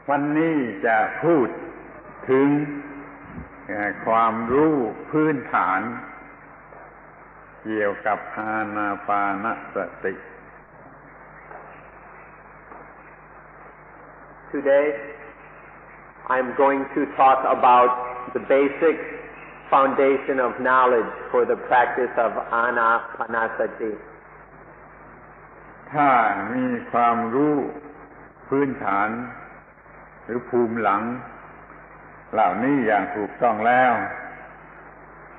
วันนี้จะพูดถึงความรู้พื้นฐานเกี่ยวกับอานาปานสติ Today I'm going to talk about the basic foundation of knowledge for the practice of Anapanasati. ถ้ามีความรู้พื้นฐานหรือภูมิหลังเหล่านี้อย่างถูกต้องแล้ว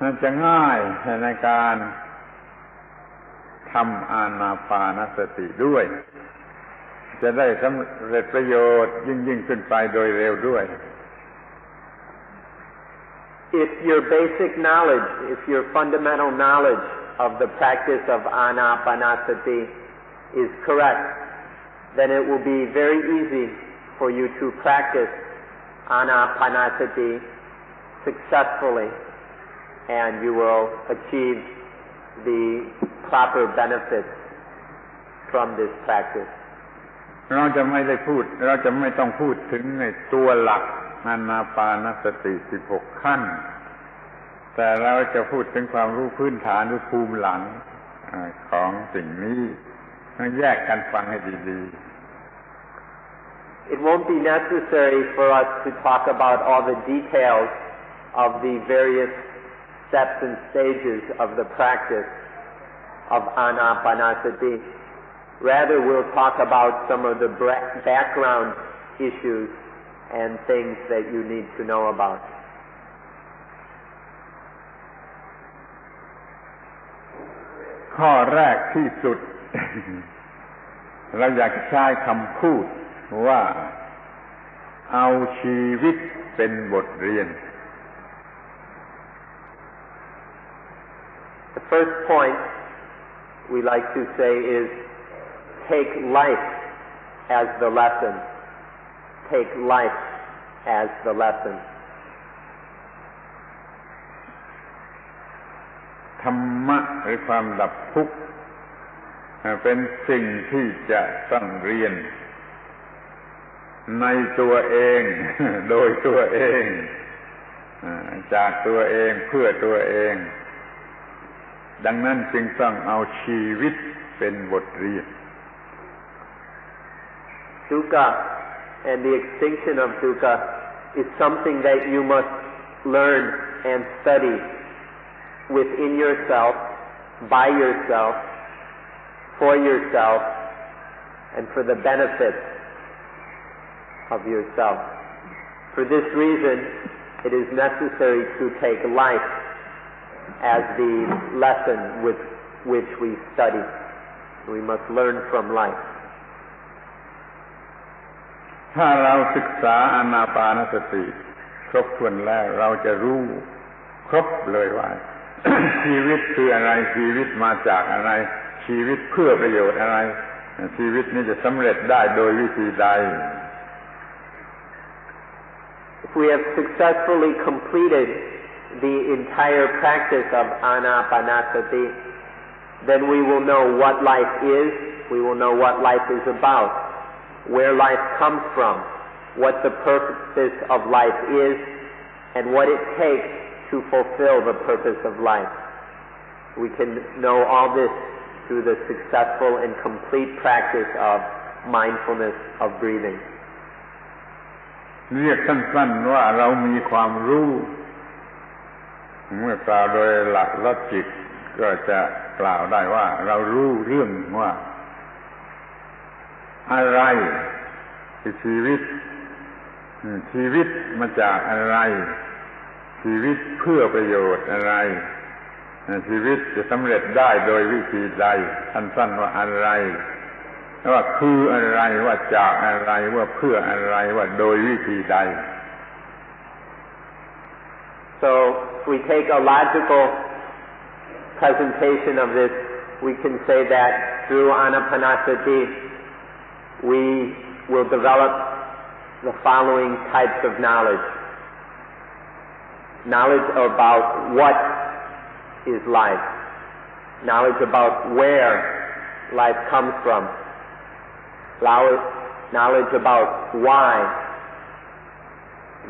มันจะง่ายในการทำอานาปานสติด้วยจะได้สำเร็จประโยชน์ยิ่งขึ้นไปโดยเร็วด้วย If your basic knowledge, if your fundamental knowledge of the practice of Anapanasati is correct, then it will be very easy for you to practice Anapanasati successfully, and you will achieve the proper benefits from this practice. เราจะไม่ต้องพูดถึงในตัวหลักอานาปานสติ16ขั้นแต่เราจะพูดถึงความรู้พื้นฐานหรือภูมิหลังของสิ่งนี้ต้องแยกกันฟังให้ดีๆ It won't be necessary for us to talk about all the details of the various steps and stages of the practice of Anapanasati. Rather, we'll talk about some of the background issues and things that you need to know about. ข้อแรกที่สุด เราอยากใช้คำพูดว่าเอาชีวิตเป็นบทเรียน The first point we like to say is take life as the lesson. Take life as the lesson. ธรรมะหรือความดับทุกข์เป็นสิ่งที่จะต้องเรียนในตัวเองโดยตัวเองจากตัวเองเพื่อตัวเองดังนั้นจึงต้องเอาชีวิตเป็นบทเรียน Dukkha and the extinction of dukkha is something that you must learn and study within yourself, by yourself, for yourself, and for the benefit of yourself. For this reason, it is necessary to take life as the lesson with which we study. We must learn from life. ถ้าเราศึกษาอานาปานสติครบถ้วนแล้วเราจะรู้ครบเลยว่า ชีวิตคืออะไรชีวิตมาจากอะไรชีวิตเพื่อประโยชน์อะไรชีวิตนี้จะสำเร็จได้โดยวิธีใด If we have successfully completed the entire practice of Anapanasati, then we will know what life is, we will know what life is about, where life comes from, what the purpose of life is, and what it takes to fulfill the purpose of life. We can know all this through the successful and complete practice of mindfulness of breathing. เรียกสั้นๆว่าเรามีความรู้เมื่อกล่าวโดยหลักลอจิกก็จะกล่าวได้ว่าเรารู้เรื่องว่าอะไรคือชีวิตชีวิตมาจากอะไรชีวิตเพื่อประโยชน์อะไรชีวิตจะสำเร็จได้โดยวิธีใดสั้นๆว่าอะไรว่าคืออะไรว่าจากอะไรว่าเพื่ออะไรว่าโดยวิธีใด So if we take a logical presentation of this, we can say that through Anapanasati we will develop the following types of knowledge. Knowledge about what is life. Knowledge about where life comes from. Knowledge about why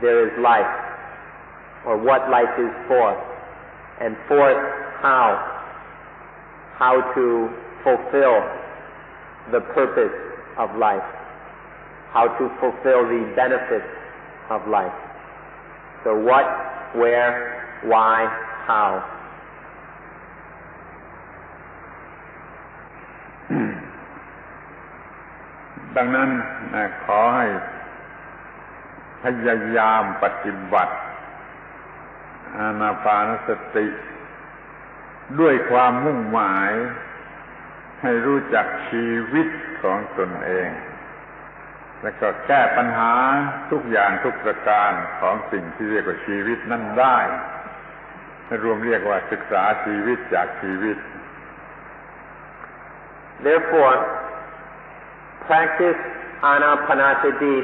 there is life, or what life is for, and fourth, how to fulfill the purpose of life, how to fulfill the benefits of life. So what, where, why, how. ดังนั้นขอให้พยายามปฏิบัติอานาปานสติด้วยความมุ่งหมายให้รู้จักชีวิตของตนเองแล้วก็แก้ปัญหาทุกอย่างทุกประการของสิ่งที่เรียกว่าชีวิตนั้นได้รวมเรียกว่าศึกษาชีวิตจากชีวิต Therefore, practice Anapanasati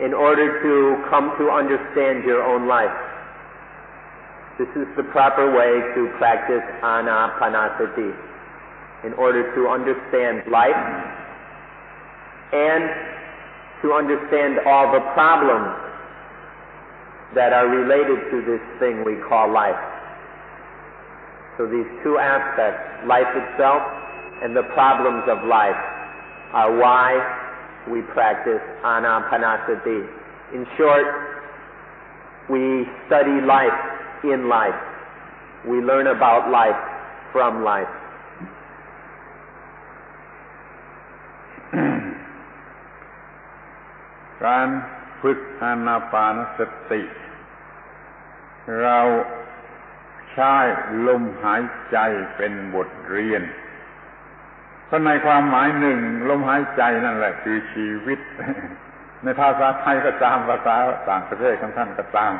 in order to come to understand your own life. This is the proper way to practice Anapanasati in order to understand life and to understand all the problems that are related to this thing we call life. So these two aspects, life itself and the problems of life, are why we practice Anapanasati. In short, we study life in life. We learn about life from life. การฝึกอานาปานสติเราใช้ลมหายใจเป็นบทเรียนเพราะในความหมายหนึ่งลมหายใจนั่นแหละคือชีวิตในภาษาไทยก็ตามภาษาต่างประเทศของท่านก็ตาม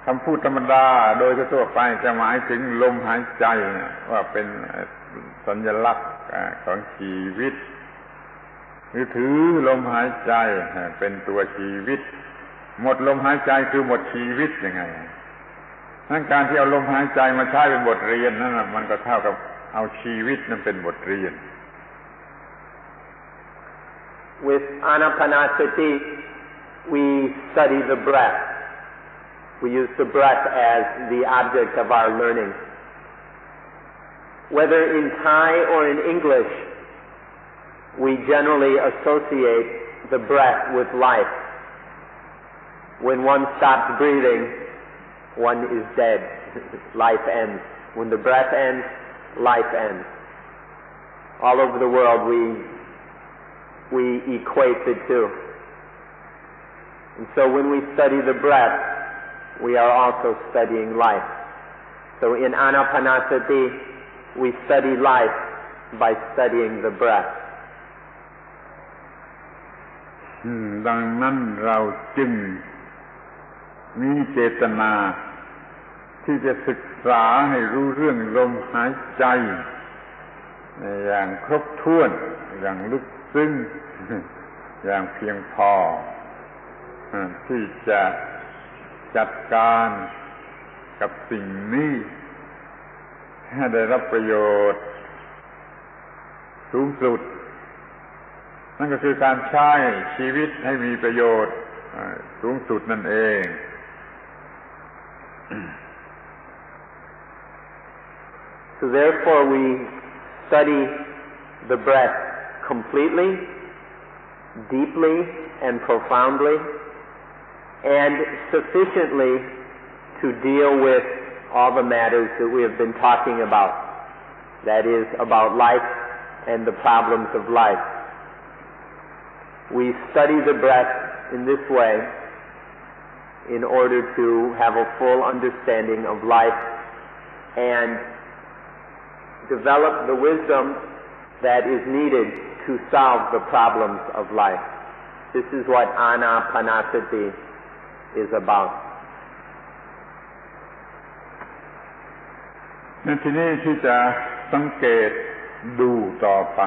คำพูดธรรมดาโดยทั่วไปจะหมายถึงลมหายใจว่าเป็นสัญลักษณ์ของชีวิตหรือถือลมหายใจเป็นตัวชีวิตหมดลมหายใจคือหมดชีวิตยังไงนั่นการที่เอาลมหายใจมาใช้เป็นบทเรียนนั่นมันก็เท่ากับเอาชีวิตนั้นเป็นบทเรียน With Anapanasati, we study the breath. We use the breath as the object of our learning. Whether in Thai or in English, we generally associate the breath with life. When one stops breathing, one is dead. Life ends. When the breath ends, life ends. All over the world we equate the two. And so when we study the breath, we are also studying life. So in Anapanasati, we study life by studying the breath. ดังนั้นเราจึงมีเจตนาที่จะศึกษาให้รู้เรื่องลมหายใจอย่างครบถ้วนอย่างลึกซึ้งอย่างเพียงพอที่จะจัดการกับสิ่งนี้ให้ได้รับประโยชน์สูงสุดนั่นก็คือการใช้ชีวิตให้มีประโยชน์สูงสุดนั่นเอง So therefore we study the breath completely, deeply and profoundly, and sufficiently to deal with all the matters that we have been talking about. That is, about life and the problems of life. We study the breath in this way in order to have a full understanding of life and develop the wisdom that is needed to solve the problems of life. This is what Anapanasati is about. ทีนี้ที่จะสังเกตดูต่อไป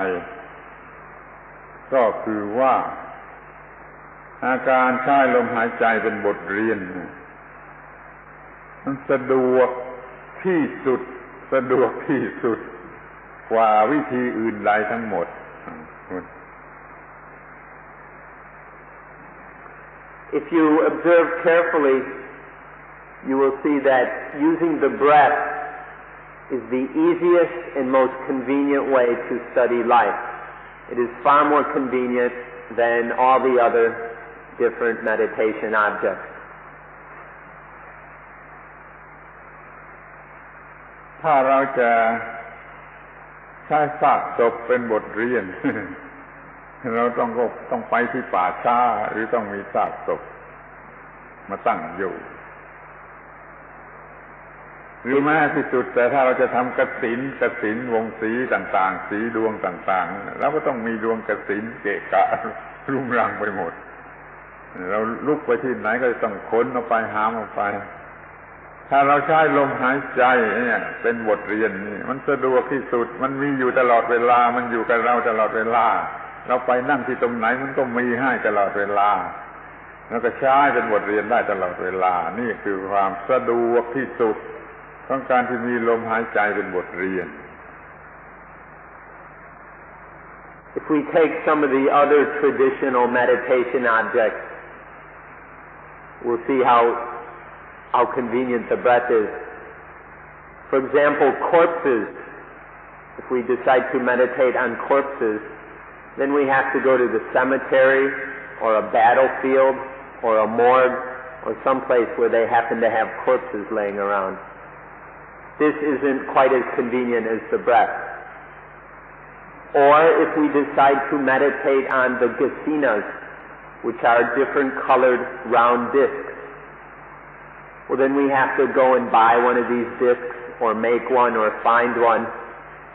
ก็คือว่าอาการใช้ลมหายใจเป็นบทเรียนมันสะดวกที่สุดกว่าวิธีอื่นใดทั้งหมด if you observe carefully, you will see that using the breath is the easiest and most convenient way to study life. It is far more convenient than all the other different meditation objects. ถ้าเราจะใช้ซากศพเป็นบทเรียน เราต้องไปที่ป่าช้าหรือต้องมีซากศพมาตั้งอยู่หรือแม้ที่สุดแต่ถ้าเราจะทำกฐินวงสีต่างๆสีดวงต่างๆเราก็ต้องมีดวงกฐินเกะกะรุงรังไปหมดเราลุกไปที่ไหนก็ต้องขนเอาไปหามเอาไปถ้าเราใช้ลมหายใจเนี่ยเป็นบทเรียนนี่มันสะดวกที่สุดมันมีอยู่ตลอดเวลามันอยู่กับเราตลอดเวลาเราไปนั่งที่ตรงไหนมันก็มีให้ตลอดเวลาแล้วก็ใช้เป็นบทเรียนได้ตลอดเวลานี่คือความสะดวกที่สุดของการที่มีลมหายใจเป็นบทเรียน If we take some of the other traditional meditation objects, we'll see how convenient the breath is. For example, corpses. If we decide to meditate on corpses, then we have to go to the cemetery or a battlefield or a morgue or someplace where they happen to have corpses laying around. This isn't quite as convenient as the breath. Or if we decide to meditate on the gasinas, which are different colored round discs, well then we have to go and buy one of these discs or make one or find one,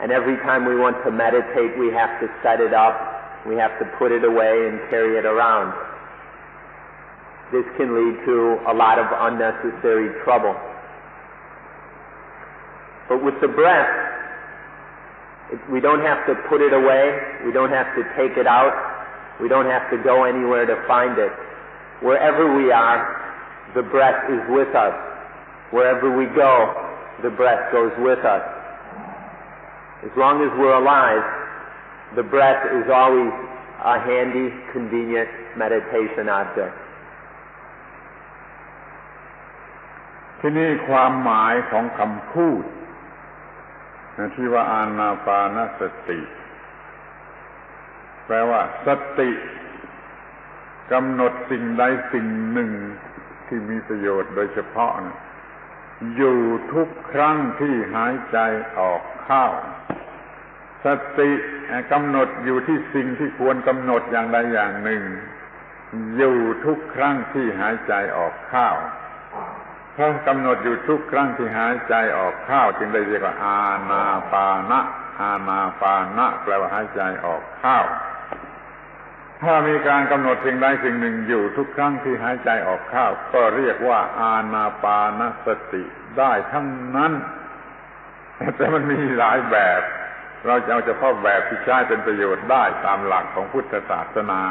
and every time we want to meditate we have to set it up, we have to put it away and carry it around. This can lead to a lot of unnecessary trouble. But with the breath, we don't have to put it away, we don't have to take it out, we don't have to go anywhere to find it. Wherever we are, the breath is with us. Wherever we go, the breath goes with us. As long as we're alive, the breath is always a handy, convenient meditation object. ที่นี่ความหมายของคำพูดที่ว่าอานาปานสติแปลว่าสติกำหนดสิ่งใดสิ่งหนึ่งที่มีประโยชน์โดยเฉพาะอยู่ทุกครั้งที่หายใจออกเข้าสติกำหนดอยู่ที่สิ่งที่ควรกำหนดอย่างใดอย่างหนึ่งอยู่ทุกครั้งที่หายใจออกเข้าเพราะกำหนดอยู่ทุกครั้งที่หายใจออกเข้าจึงได้เรียกว่าอานาปานะอานาปานะแปลว่าหายใจออกเข้าถ้ามีการกำหนดสิ่งใดสิ่งหนึ่งอยู่ทุกครั้งที่หายใจออกเข้าก็เรียกว่าอานาปานสติได้ทั้งนั้นแต่มันมีหลายแบบเราจะเอาเฉพาะแบบที่ใช้เป็นประโยชน์ได้ตามหลักของพุทธศาสนา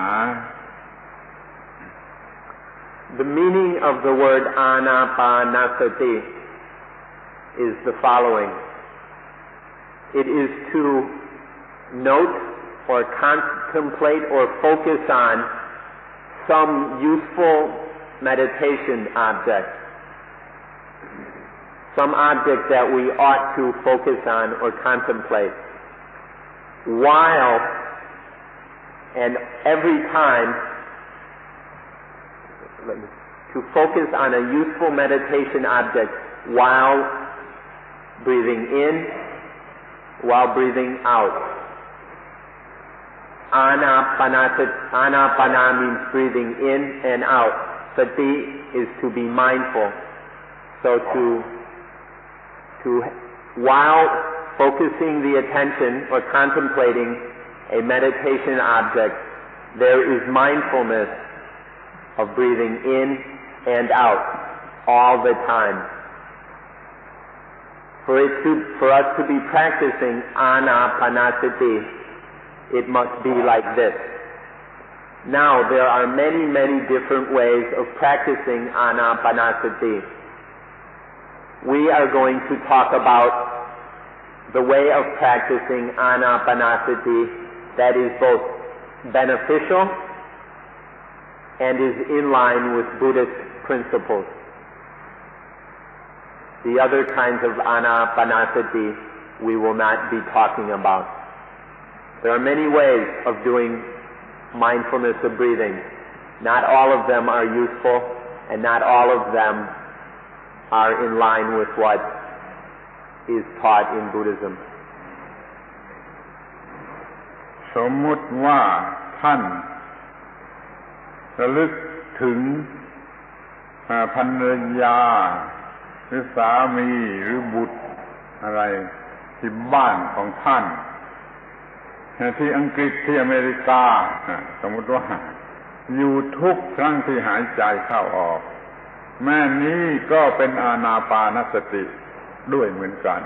The meaning of the word Anapanasati is the following. It is to note or contemplate or focus on some useful meditation object, some object that we ought to focus on or contemplate, while and every time to focus on a useful meditation object while breathing in, while breathing out. Anapana means breathing in and out. Sati is to be mindful. So while focusing the attention or contemplating a meditation object, there is mindfulness of breathing in and out all the time. For us to be practicing Anapanasati, it must be like this. Now, there are many, many different ways of practicing Anapanasati. We are going to talk about the way of practicing Anapanasati that is both beneficial and is in line with Buddhist principles. The other kinds of Anapanasati we will not be talking about. There are many ways of doing mindfulness of breathing. Not all of them are useful, and not all of them are in line with what is taught in Buddhism. สมมุติว่าท่านระลึกถึงภรรยาหรือสามีหรือบุตรอะไรที่บ้านของท่านที่อังกฤษที่อเมริกาสมมุติว่าอยู่ทุกครั้งที่หายใจเข้าออกแม่นี้ก็เป็นอานาปานสติด้วยเหมือนกัน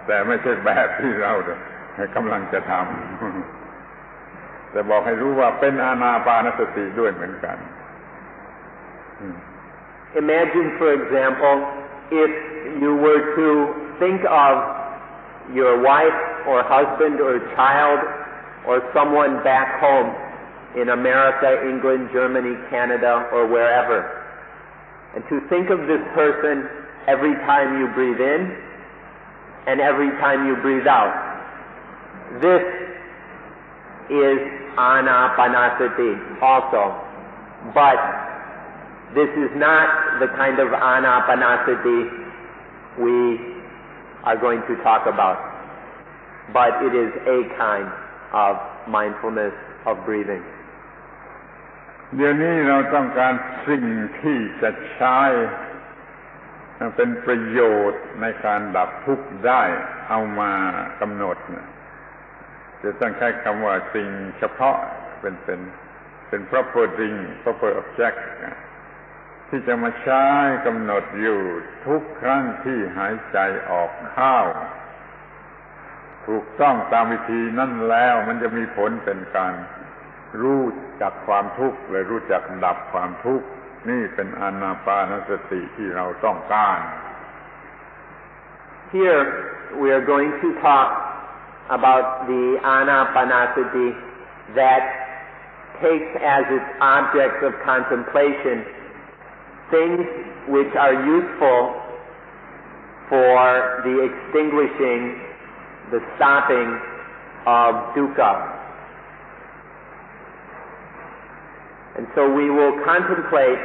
แต่ไม่ใช่แบบที่เรากำลังจะทำแต่บอกให้รู้ว่าเป็นอานาปานสติด้วยเหมือนกัน Imagine, for example, if you were to think of your wife or husband or child or someone back home in America, England, Germany, Canada, or wherever, and to think of this person every time you breathe in and every time you breathe out. This is Anapanasati also, but this is not the kind of Anapanasati we are going to talk about, but it is a kind of mindfulness of breathing. เดี๋ยวนี้เราต้องการสิ่งที่จะใช้เป็นประโยชน์ในการดับทุกข์ได้เอามากำหนดจะต้องใช้คำว่าสิ่งเฉพาะเป็น proper thing proper object ที่จะมาใช้กำหนดอยู่ทุกครั้งที่หายใจออกเข้าถูกต้องตามวิธีนั่นแล้วมันจะมีผลเป็นการรู้จักความทุกข์และรู้จักดับความทุกข์นี่เป็นอานาปานสติที่เราต้องการ Here we are going to talk about the Anapanasati that takes as its objects of contemplation things which are useful for the extinguishing, the stopping of dukkha. And so we will contemplate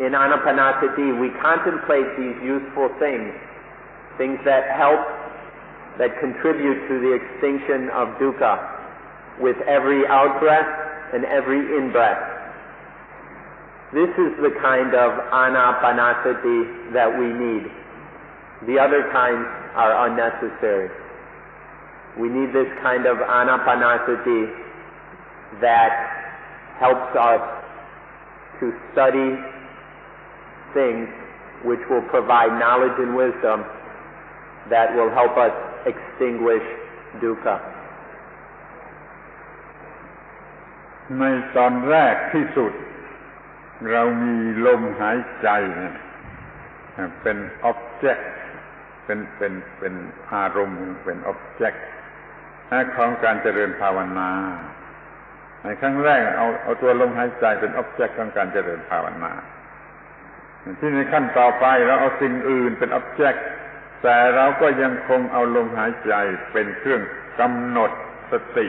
in Anapanasati, we contemplate these useful things that help, that contribute to the extinction of dukkha with every out-breath and every in-breath. This is the kind of Anapanasati that we need. The other kinds are unnecessary. We need this kind of Anapanasati that helps us to study things which will provide knowledge and wisdom that will help us extinguish dukkha. ในตอนแรกที่สุดเรามีลมหายใจเป็น object เป็นอารมณ์เป็น object ของการเจริญภาวนาในครั้งแรกเอาตัวลมหายใจเป็น object ของการเจริญภาวนาที่ในขั้นต่อไปเราเอาสิ่งอื่นเป็น object แต่เราก็ยังคงเอาลมหายใจเป็นเครื่องกำหนดสติ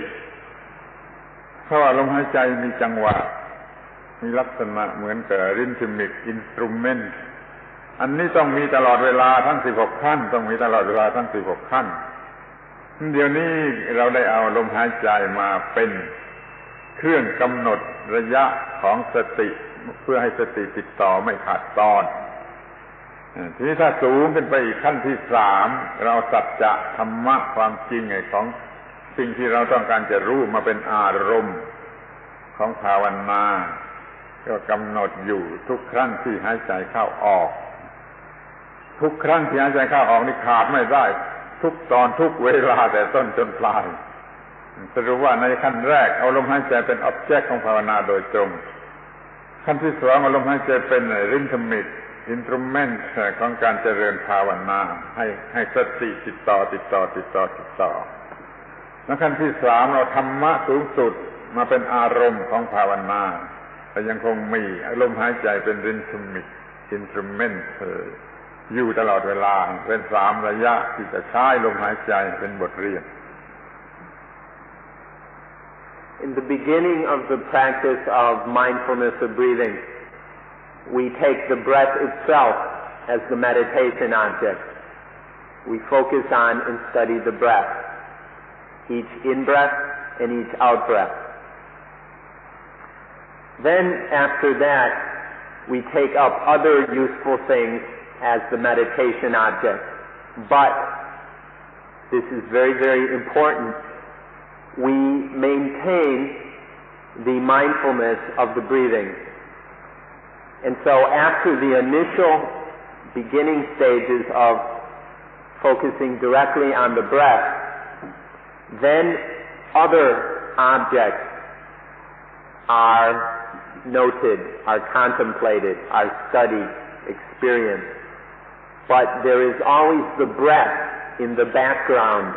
เพราะว่าลมหายใจมีจังหวะมีลักษณะเหมือนกับ rhythmic instrument อันนี้ต้องมีตลอดเวลาทั้ง16ขั้นต้องมีตลอดเวลาทั้ง16ขั้นเดี๋ยวนี้เราได้เอาลมหายใจมาเป็นเครื่องกำหนดระยะของสติเพื่อให้สติติดต่อไม่ขาดตอนทีนี้ถ้าสูงขึ้นไปอีกขั้นที่3เราสัจจะธรรมะความจริงของสิ่งที่เราต้องการจะรู้มาเป็นอารมณ์ของภาวนาก็กำหนดอยู่ทุกครั้งที่หายใจเข้าออกทุกครั้งที่หายใจเข้าออกนี่ขาดไม่ได้ทุกตอนทุกเวลาแต่ต้นจนปลายสรุปว่าในขั้นแรกเอาลมหายใจเป็น object ของภาวนาโดยตรงขั้นที่2เอาลมหายใจเป็น rhythmic instrument ของการเจริญภาวนาให้สติติดต่อแล้วขั้นที่3เราธรรมะสูงสุดมาเป็นอารมณ์ของภาวนา แต่ยังคงมีลมหายใจเป็นริทึมิกอินสตรูเมนต์อยู่ตลอดเวลาเป็น3ระยะที่จะใช้ลมหายใจเป็นบทเรียน In the beginning of the practice of mindfulness of breathing, we take the breath itself as the meditation object. We focus on and study the breath, each in-breath and each out-breath. Then after that, we take up other useful things as the meditation object. But this is very, very important. We maintain the mindfulness of the breathing. And so after the initial beginning stages of focusing directly on the breath, then other objects are noted, are contemplated, are studied, experienced. But there is always the breath in the background.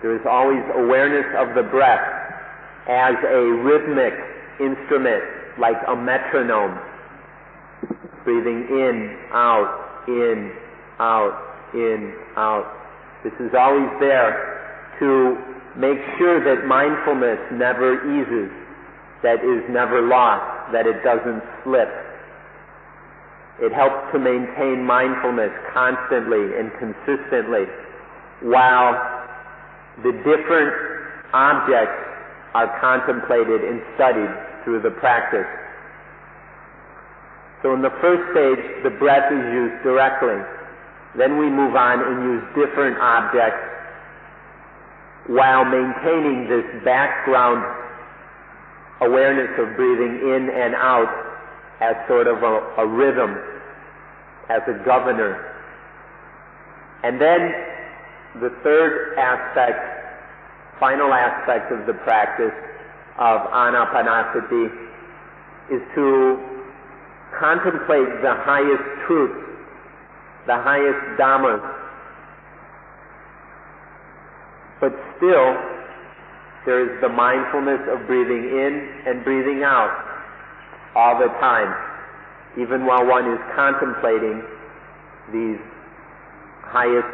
There is always awareness of the breath as a rhythmic instrument, like a metronome. Breathing in, out, in, out, in, out. This is always there to make sure that mindfulness never eases, that is never lost, that it doesn't slip. It helps to maintain mindfulness constantly and consistently while the different objects are contemplated and studied through the practice. So in the first stage, the breath is used directly. Then we move on and use different objects while maintaining this background awareness of breathing in and out as sort of a rhythm, as a governor. And then the third aspect, final aspect of the practice of Anapanasati is to contemplate the highest truth, the highest dhammas. But still, there is the mindfulness of breathing in and breathing out all the time, even while one is contemplating these highest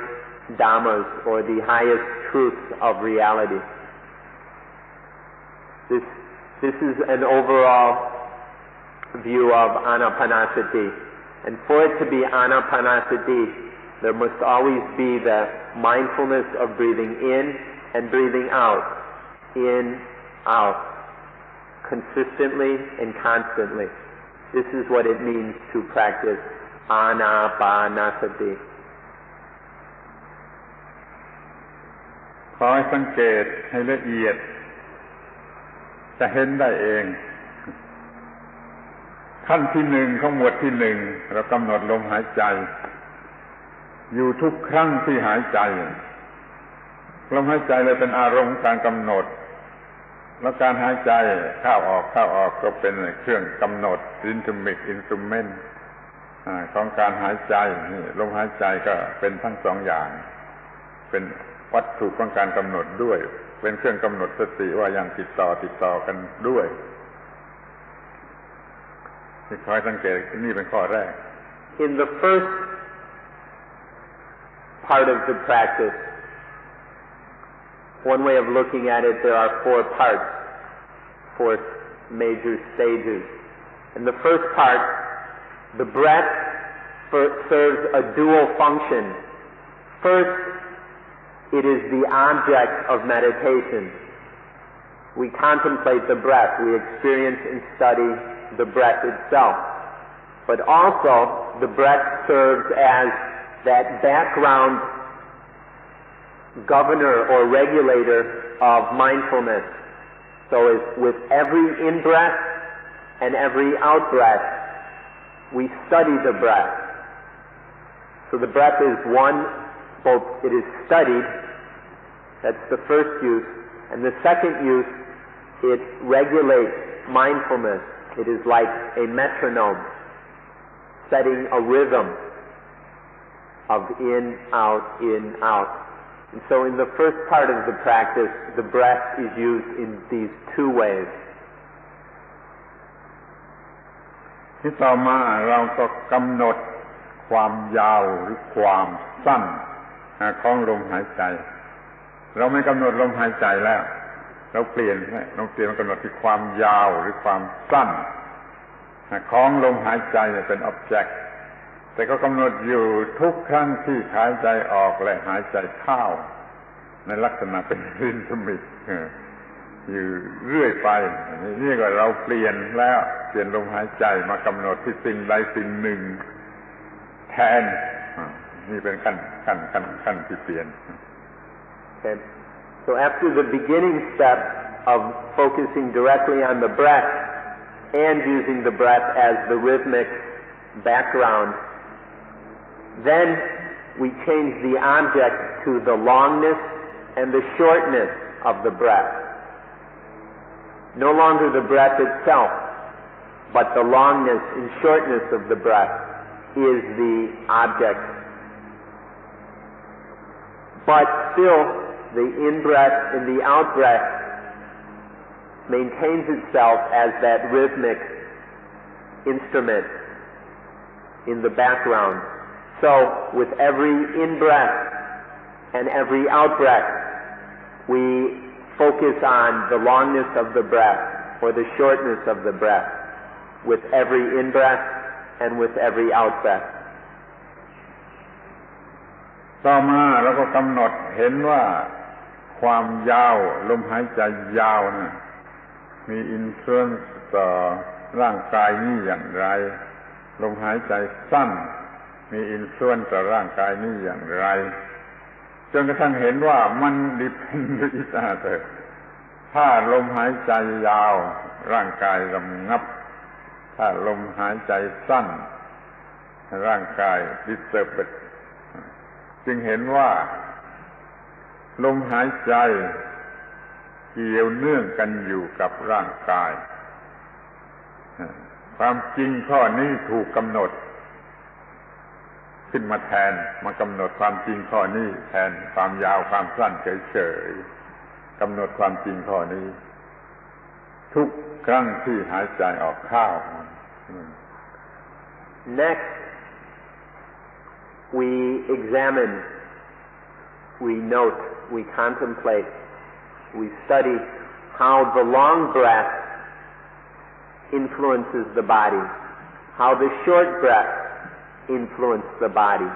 dhammas or the highest truths of reality. This is an overall view of Anapanasati. And for it to be Anapanasati, there must always be the mindfulness of breathing in and breathing out, in, out, consistently and constantly. This is what it means to practice Anapanasati. ขอให้สังเกตให้ละเอียดจะเห็นได้เองขั้นที่1ของหมวดที่1เรากำหนดลมหายใจอยู่ทุกครั้งที่หายใจลมหายใจเลยเป็นอารมณ์การกำหนดแล้วการหายใจเข้าออกก็เป็นเครื่องกำหนด rhythmic instrument ของการหายใจนี่ลมหายใจก็เป็นทั้งสองอย่างเป็นวัตถุของการกำหนดด้วยเป็นเครื่องกำหนดสติว่ายังติดต่อกันด้วยที่คอยสังเกตนี่เป็นข้อแรก In the first part of the practice, one way of looking at it, there are 4 parts, 4 major stages. In the first part, the breath serves a dual function. First, it is the object of meditation. We contemplate the breath, we experience and study the breath itself. But also, the breath serves as that background governor or regulator of mindfulness. So with every in-breath and every out-breath, we study the breath. So the breath is one, both it is studied, that's the first use, and the second use, it regulates mindfulness. It is like a metronome, setting a rhythm of in, out, in, out. And so in the first part of the practice, the breath is used in these 2 ways. ที่ต่อมาเราก็กำหนดความยาวหรือความสั้นของลมหายใจเราไม่กำหนดลมหายใจแล้วเราเปลี่ยนมากำหนดที่ความยาวหรือความสั้นของลมหายใจเป็น object แต่ก็กำหนดอยู่ทุกครั้งที่หายใจออกและหายใจเข้าในลักษณะเป็นริทึมิกอยู่เรื่อยไปนี่ก็เราเปลี่ยนลมหายใจมากำหนดที่สิ่งใดสิ่งหนึ่งแทนนี่เป็นขั้นที่เปลี่ยน Okay. So after the beginning step of focusing directly on the breath and using the breath as the rhythmic background, then we change the object to the longness and the shortness of the breath. No longer the breath itself, but the longness and shortness of the breath is the object. But still, the in-breath and the out-breath maintains itself as that rhythmic instrument in the background. So, with every in-breath and every out-breath, we focus on the longness of the breath or the shortness of the breath with every in-breath and with every out-breath. ต่อมาเราก็กำหนดเห็นว่าความยาวลมหายใจยาวนะมีอินฟลูเอนซ์ต่อร่างกายนี้อย่างไรลมหายใจสั้นมีอินฟลูเอนซ์ต่อร่างกายนี้อย่างไรจนกระทั่งเห็นว่ามันดิเพนด์อิสระถ้าลมหายใจยาวร่างกายระงับถ้าลมหายใจสั้นร่างกายดิสเตอร์บจึงเห็นว่าลมหายใจเกี่ยวเนื่องกันอยู่กับร่างกายความจริงข้อนี้ถูกกำหนดขึ้นมาแทนมากำหนดความจริงข้อนี้แทนความยาวความสั้นเฉยๆกำหนดความจริงข้อนี้ทุกครั้งที่หายใจออกเข้า Next we examine, we note, we contemplate, we study how the long breath influences the body, how the short breath influences the body.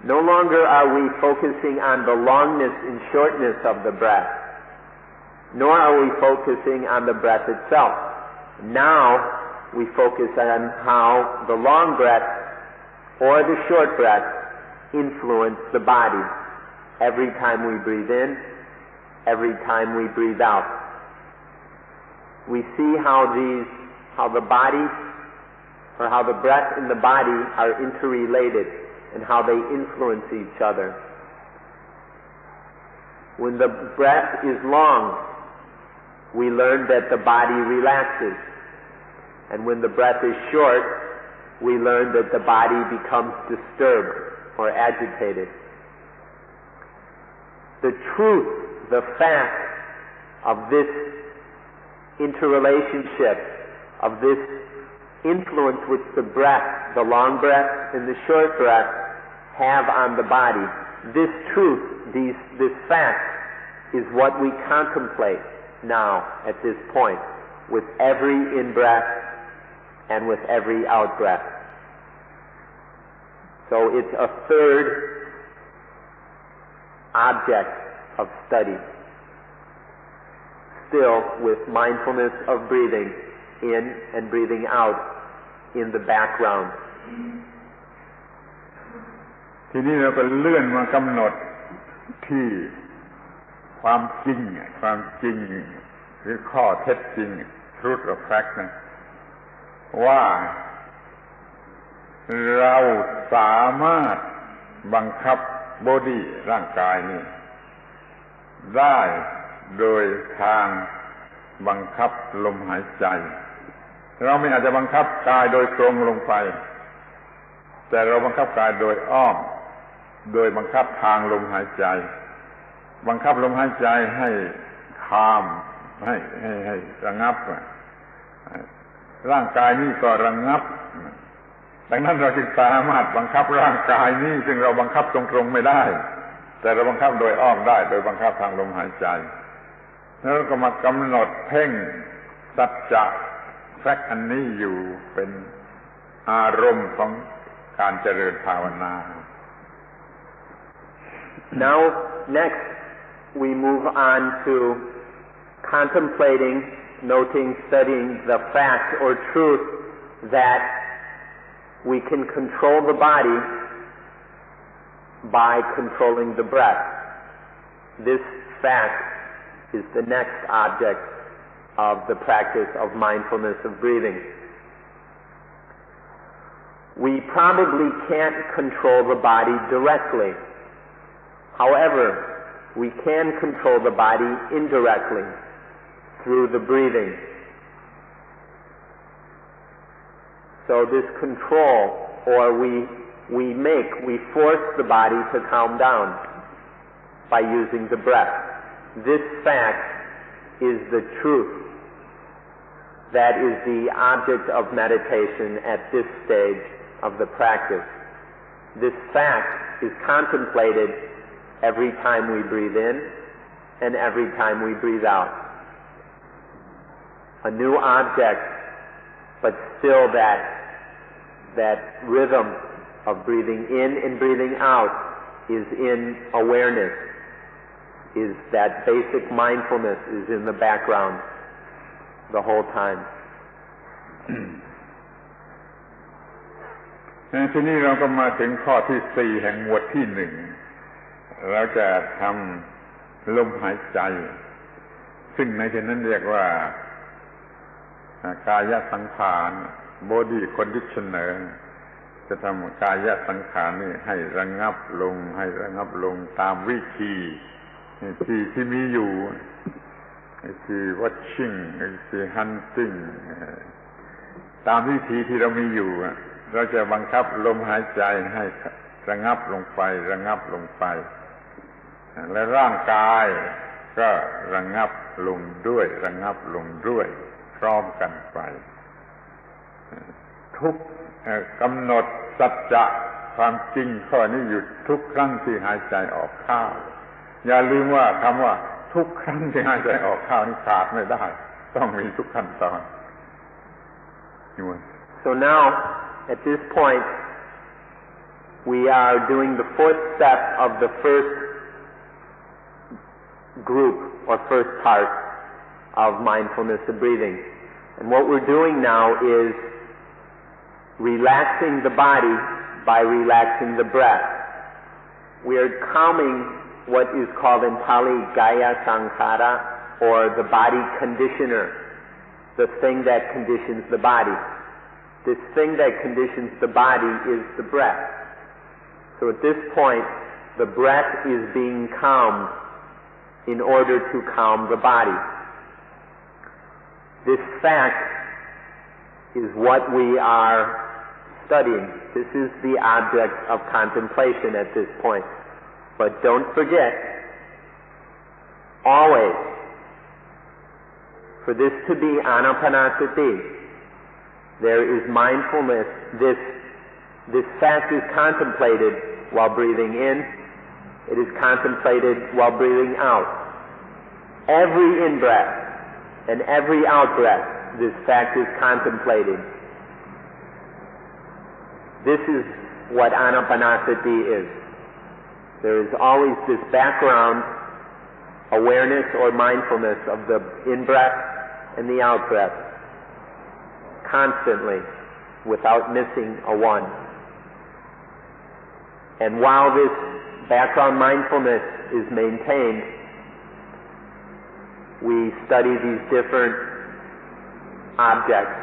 No longer are we focusing on the longness and shortness of the breath, nor are we focusing on the breath itself. Now we focus on how the long breath or the short breath influence the body every time we breathe in, every time we breathe out. We see how the body or how the breath and the body are interrelated and how they influence each other. When the breath is long, we learn that the body relaxes, and when the breath is short, we learn that the body becomes disturbed or agitated. The truth, the fact of this interrelationship, of this influence which the breath, the long breath and the short breath have on the body, this truth, this fact is what we contemplate now at this point with every in-breath and with every out-breath. So it's a third object of study, still with mindfulness of breathing in and breathing out in the background. ทีนี้เราก็เลื่อนมากำหนดที่ความจริงหรือข้อเท็จจริง truth or fact นะว่าเราสามารถบังคับบอดี้ร่างกายนี้ได้โดยทางบังคับลมหายใจเราไม่อาจจะบังคับกายโดยตรงลงไปแต่เราบังคับกายโดยอ้อมโดยบังคับทางลมหายใจบังคับลมหายใจให้คามให้ระงับ ร่างกายนี้ก็ระงับดังนั้นเราจึงสามารถบังคับร่างกายนี้ซึ่งเราบังคับตรงๆไม่ได้แต่เราบังคับโดยอ้อมได้โดยบังคับทางลมหายใจแล้วก็มากำหนดเพ่งสัจจะแฟกต์อันนี้อยู่เป็นอารมณ์ของการเจริญภาวนา Now next we move on to contemplating, noting, studying the fact or truth that we can control the body by controlling the breath. This fact is the next object of the practice of mindfulness of breathing. We probably can't control the body directly. However, we can control the body indirectly through the breathing. So this control, or we force the body to calm down by using the breath. This fact is the truth that is the object of meditation at this stage of the practice. This fact is contemplated every time we breathe in and every time we breathe out. A new object, but still that rhythm of breathing in and breathing out is in awareness, is that basic mindfulness is in the background the whole time. ทีนี้เราก็มาถึงข้อที่ 4แห่งหมวดที่ 1เราจะทำลมหายใจซึ่งในที่นั้นเรียกว่ากายสังขาร body conditioner จะทำกายสังขารนี่ให้ระงับลงตามวิธีที่มีอยู่คือ watching คือ hunting ตามวิธีที่เรามีอยู่เราจะบังคับลมหายใจให้ระงับลงไปและร่างกายก็ระงับลงด้วยพร้อมกันไปทุกกำหนดสัจจะความจริงข้อนี้อยู่ทุกครั้งที่หายใจออกเข้าอย่าลืมว่าคำว่าทุกครั้งที่หายใจออกเข้านี่ขาดไม่ได้ต้องมีทุกขั้นตอน So now at this point we are doing the fourth step of the first group or first part of mindfulness of breathing. And what we're doing now is relaxing the body by relaxing the breath. We are calming what is called in Pali Gaya Sankhara, or the body conditioner, the thing that conditions the body. This thing that conditions the body is the breath. So at this point, the breath is being calmed in order to calm the body. This fact is what we are studying. This is the object of contemplation at this point. But don't forget, always, for this to be Anapanasati, there is mindfulness. This fact is contemplated while breathing in. It is contemplated while breathing out. Every in-breath and every out-breath, this fact is contemplated. This is what Anapanasati is. There is always this background awareness or mindfulness of the in-breath and the out-breath, constantly, without missing a one. And while this background mindfulness is maintained, we study these different objects.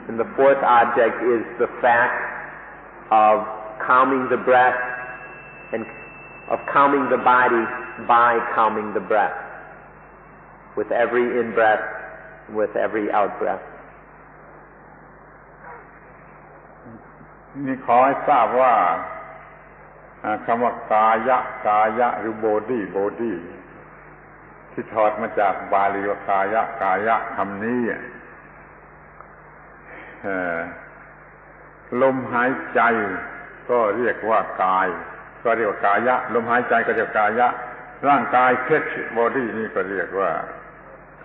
And the fourth object is the fact of calming the breath and of calming the body by calming the breath, with every in-breath and with every out-breath. นี่ขอให้ทราบว่าคำว่ากายะหรือ body ที่ถอดมาจากบาลีว่ากายะคำนี้ ลมหายใจก็เรียกว่ากายก็เรียกว่ากายะลมหายใจก็เรียกกายะร่างกายเซ็ตบอดี้นี่ก็เรียกว่า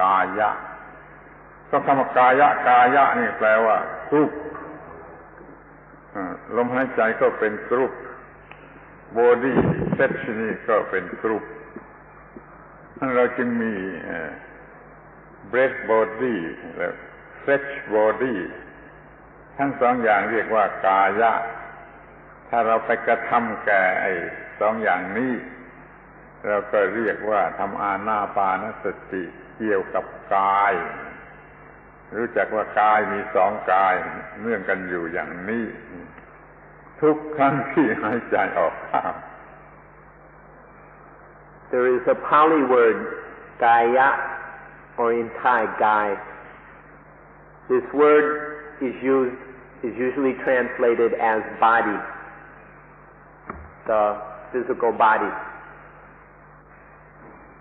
กายะก็คำว่ากายะกายะนี่แปลว่ากรุ๊ปลมหายใจก็เป็นกรุ๊ปบอดี้เซ็ตนี่ก็เป็นกรุ๊ปเราจึงมีbreath body และ flesh body ทั้งสองอย่างเรียกว่ากายะถ้าเราไปกระทำแก่ไอ้สองอย่างนี้เราก็เรียกว่าทำอานาปานสติเกี่ยวกับกายรู้จักว่ากายมีสองกายเนื่องกันอยู่อย่างนี้ทุกครั้งที่หายใจออกเข้า There is a Pali word kaya or in Thai gai. This word is usually translated as body, the physical body.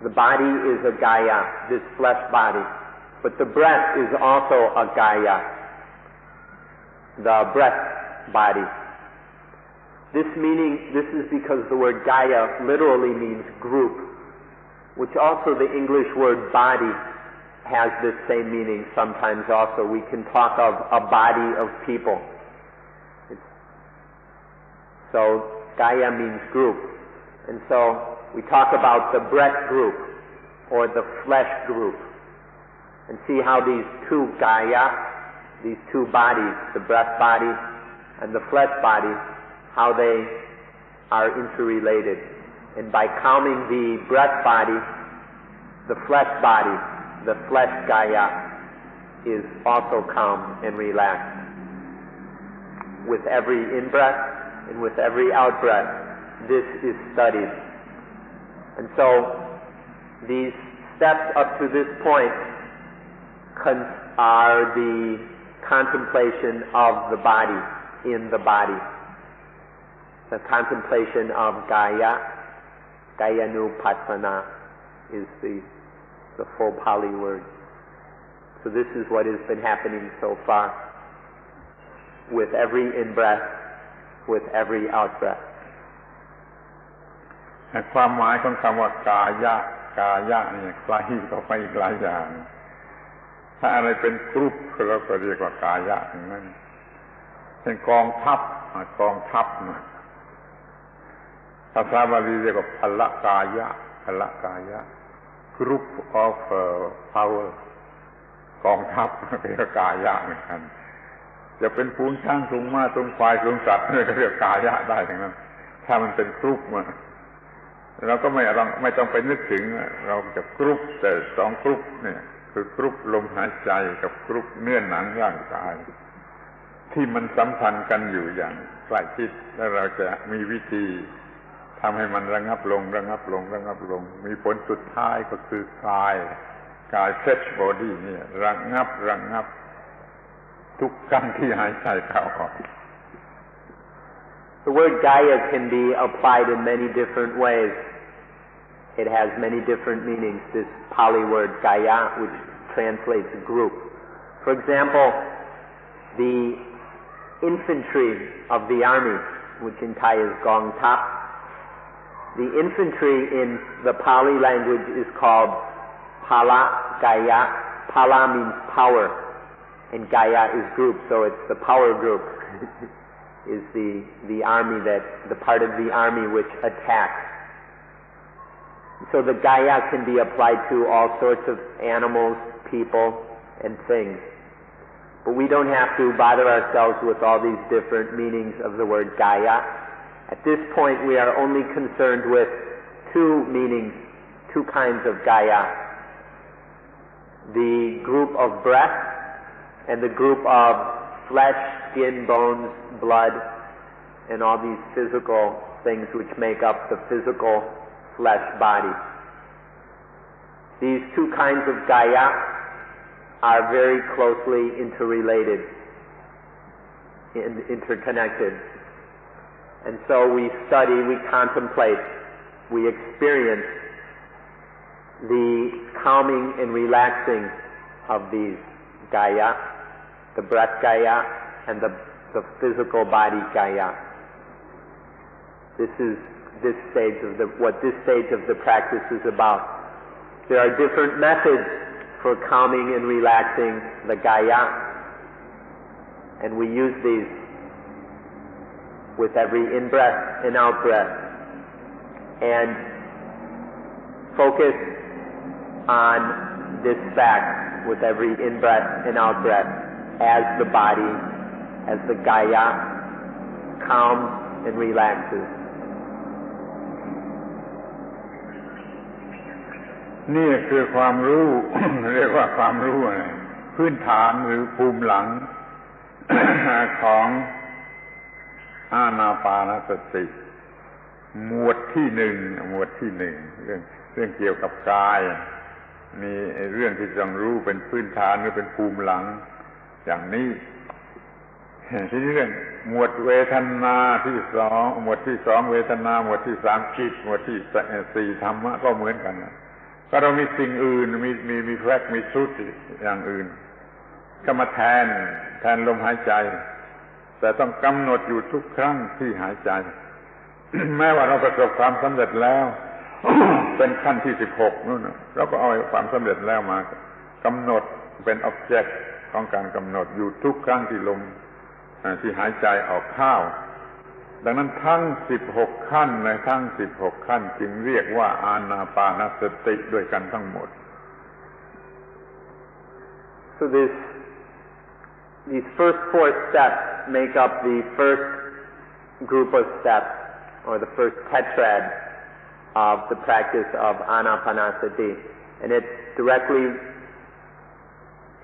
The body is a gaya, this flesh body, but the breath is also a gaya, the breath body. This is because the word gaya literally means group, which also the English word body has this same meaning sometimes also. We can talk of a body of people. So gaya means group. And so we talk about the breath group or the flesh group and see how these two gaya, these two bodies, the breath body and the flesh body, how they are interrelated. And by calming the breath body, the flesh body, the flesh gaya is also calm and relaxed. With every in-breath and with every out-breath, this is studied. And so these steps up to this point are the contemplation of the body in the body. The contemplation of Gaya, Gayanupassana is the full Pali word. So this is what has been happening so far with every in-breath, with every out-breath. ความหมายของคำว่ากายะกายะนี่ใกล้ก็ไปอีกหลายอย่างถ้าอะไรเป็นกรุ๊ปเราก็เรียกว่ากายะอย่างนั้นเช่นกองทัพนะภาษาบาลีเรียกว่าพละกายะ group of power กองทัพเป็นกายะเหมือนกันจะเป็นฝูงช้างฝูงม้าฝูงควายฝูงสัตว์นี่ก็เรียกกายะได้ทั้งนั้นถ้ามันเป็นกรุ๊ปมาเราก็ไม่ต้องไปนึกถึงเราจะกรุ๊ปแต่สองกรุ๊ปเนี่ยคือกรุ๊ปลมหายใจกับกรุ๊ปเนื้อหนังร่างกายที่มันสัมพันธ์กันอยู่อย่างใกล้ชิดแล้วเราจะมีวิธีทำให้มันระงับลงมีผลสุดท้ายก็คือกายเฟชบอดี้เนี่ยระงับทุกครั้งที่หายใจเข้าออก The word Gaya can be applied in many different ways. It has many different meanings, this Pali word Gaya, which translates group. For example, the infantry of the army, which in Thai is Gong Thap. The infantry in the Pali language is called Pala Gaya. Pala means power, and Gaya is group, so it's the power group. Is the army the part of the army which attacks. So the Gaya can be applied to all sorts of animals, people, and things. But we don't have to bother ourselves with all these different meanings of the word Gaya. At this point we are only concerned with two meanings, two kinds of Gaya. The group of breath and the group of flesh, skin, bones, blood, and all these physical things which make up the physical flesh body. These two kinds of Gaya are very closely interrelated and interconnected. And so we study, we contemplate, we experience the calming and relaxing of these Gaya, the breath Kaya and the physical body Kaya. This is what this stage of the practice is about. There are different methods for calming and relaxing the Kaya, and we use these with every in-breath and out-breath, and focus on this fact with every in-breath and out-breath as the body, as the Kaya calms and relaxes. นี่คือความรู้ เรียกว่าความรู้พื้นฐานหรือภูมิหลัง ของอานาปานสติหมวดที่หนึ่งเรื่องเกี่ยวกับกายมีเรื่องที่ต้องรู้เป็นพื้นฐานหรือเป็นภูมิหลังอย่างนี้ทีนี้เรื่องหมวดเวทนาที่สองหมวดที่สองเวทนาหมวดที่สามจิตหมวดที่สี่ธรรมะก็เหมือนกันก็เรามีสิ่งอื่นมีแฟกต์มีชุดอย่างอื่นก็มาแทนลมหายใจแต่ต้องกำหนดอยู่ทุกครั้งที่หายใจ แม้ว่าเราประสบความสำเร็จแล้ว เป็นขั้นที่16นู่นเราก็เอาความสำเร็จแล้วมากำหนดเป็น object ของการกำหนดอยู่ทุกครั้งที่ลมที่หายใจออกเข้าดังนั้นทั้ง16ขั้นในทั้ง16ขั้นจึงเรียกว่าอานาปานสติด้วยกันทั้งหมด So these first 4 steps make up the first group of steps, or the first tetrad of the practice of Anapanasati, and it's directly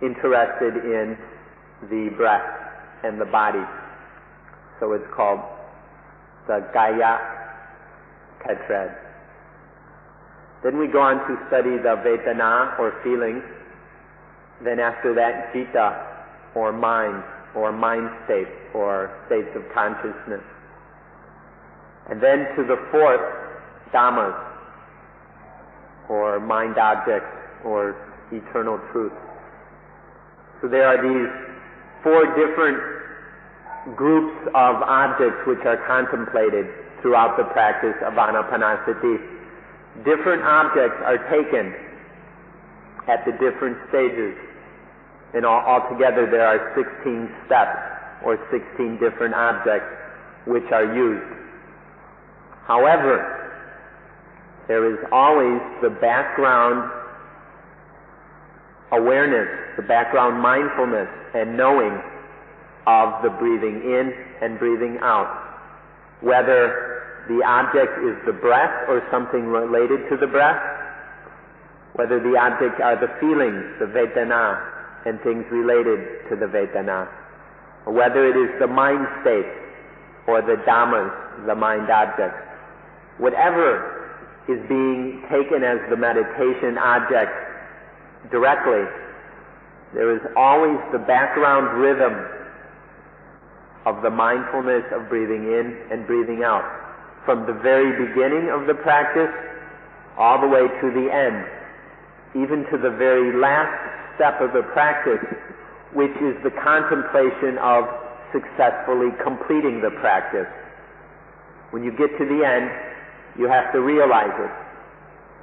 interested in the breath and the body. So it's called the Kaya tetrad. Then we go on to study the Vedana, or feelings. Then after that, Citta, or mind state, or states of consciousness. And then to the fourth, Dhammas, or mind objects, or eternal truth. So there are these 4 different groups of objects which are contemplated throughout the practice of Anapanasati. Different objects are taken at the different stages. And altogether there are 16 steps, or 16 different objects which are used. However, there is always the background awareness, the background mindfulness and knowing of the breathing in and breathing out. Whether the object is the breath or something related to the breath, whether the object are the feelings, the Vedana, and things related to the Vedana, or whether it is the mind state or the Dhammas, the mind objects. Whatever is being taken as the meditation object directly, there is always the background rhythm of the mindfulness of breathing in and breathing out, from the very beginning of the practice all the way to the end, even to the very last step of the practice, which is the contemplation of successfully completing the practice. When you get to the end, you have to realize it.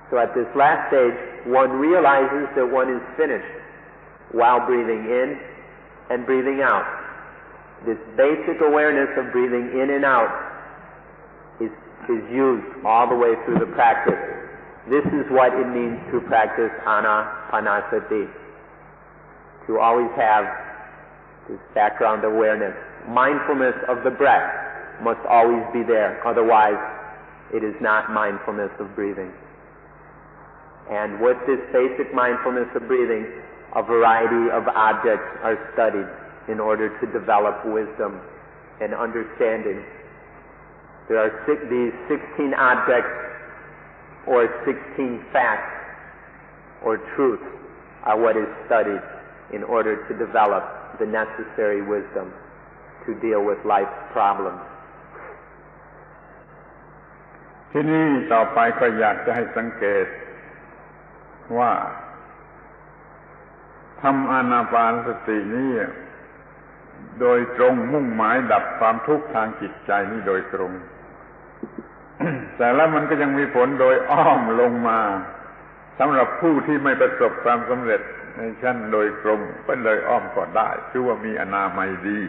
So at this last stage, one realizes that one is finished while breathing in and breathing out. This basic awareness of breathing in and out is used all the way through the practice. This is what it means to practice Anapanasati, to always have this background awareness. Mindfulness of the breath must always be there, otherwise it is not mindfulness of breathing. And with this basic mindfulness of breathing, a variety of objects are studied in order to develop wisdom and understanding. There are these 16 objects, or 16 facts, or truths, are what is studied in order to develop the necessary wisdom to deal with life's problems. ที่นี่ต่อไปก็อยากจะให้สังเกตว่าทำอานาปานสตินี้ โดยตรงมุ่งหมายดับความทุกข์ทางจิตใจนี้โดยตรง แต่แล้วมันก็ยังมีผลโดยอ้อมลงมาสำหรับผู้ที่ไม่ประสบความสำเร็จในชั้นโดยตรงเป็นเลยอ้อมก็ได้ชื่อว่ามีอนามัยดี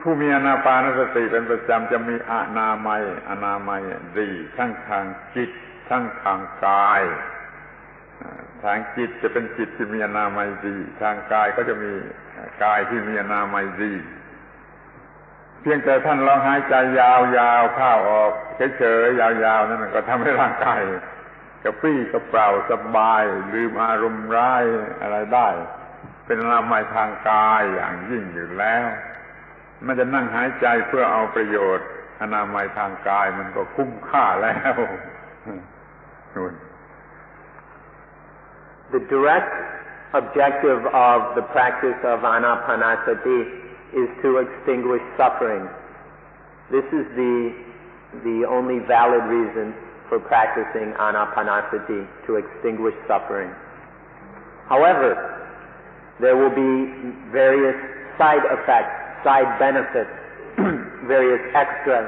ผู้มีอานาปานสติเป็นประจำจะมีอนามัยดีทั้งทางจิตทั้งทางกายทางจิตจะเป็นจิตที่มีอนามัยดีทางกายก็จะมีกายที่มีอนามัยดีเพียงแต่ท่านลองหายใจยาวๆเข้าออกเฉยๆยาวๆนั่นก็ทำให้ร่างกายกระปรี้กระเปร่าสบายลืมอารมณ์ร้ายอะไรได้เป็นอนามัยทางกายอย่างยิ่งอยู่แล้วมันจะนั่งหายใจเพื่อเอาประโยชน์อนามัยทางกายมันก็คุ้มค่าแล้ว The direct objective of the practice of Anapanasati is to extinguish suffering. This is the only valid reason for practicing Anapanasati, to extinguish suffering. However, there will be various side effects, side benefits, various extras.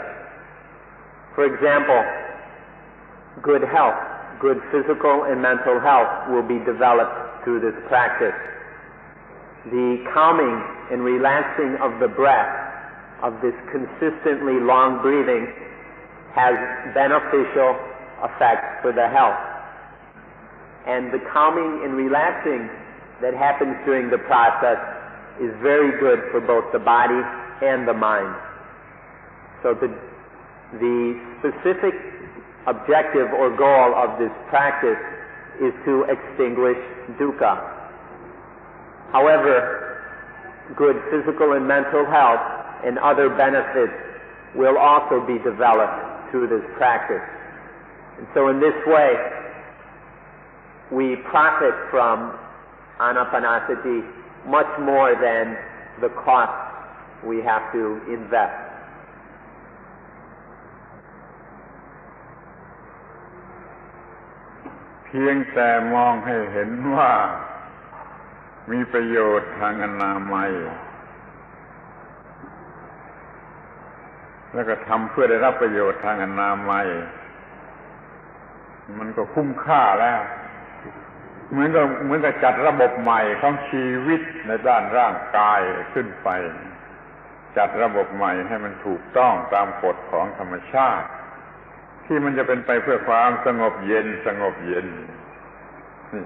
For example, good health, good physical and mental health will be developed through this practice. The calming and relaxing of the breath, of this consistently long breathing, has beneficial effects for the health. And the calming and relaxing that happens during the process is very good for both the body and the mind. So the specific objective or goal of this practice is to extinguish dukkha. However, good physical and mental health and other benefits will also be developed through this practice. And so in this way, we profit from Anapanasati much more than the cost we have to invest. เพียงแต่มองให้เห็นว่ามีประโยชน์ทางอนามัยแล้วก็ทำเพื่อได้รับประโยชน์ทางอนามัยมันก็คุ้มค่าแล้วเหมือนกับจัดระบบใหม่ของชีวิตในด้านร่างกายขึ้นไปจัดระบบใหม่ให้มันถูกต้องตามกฎของธรรมชาติที่มันจะเป็นไปเพื่อความสงบเย็นนี่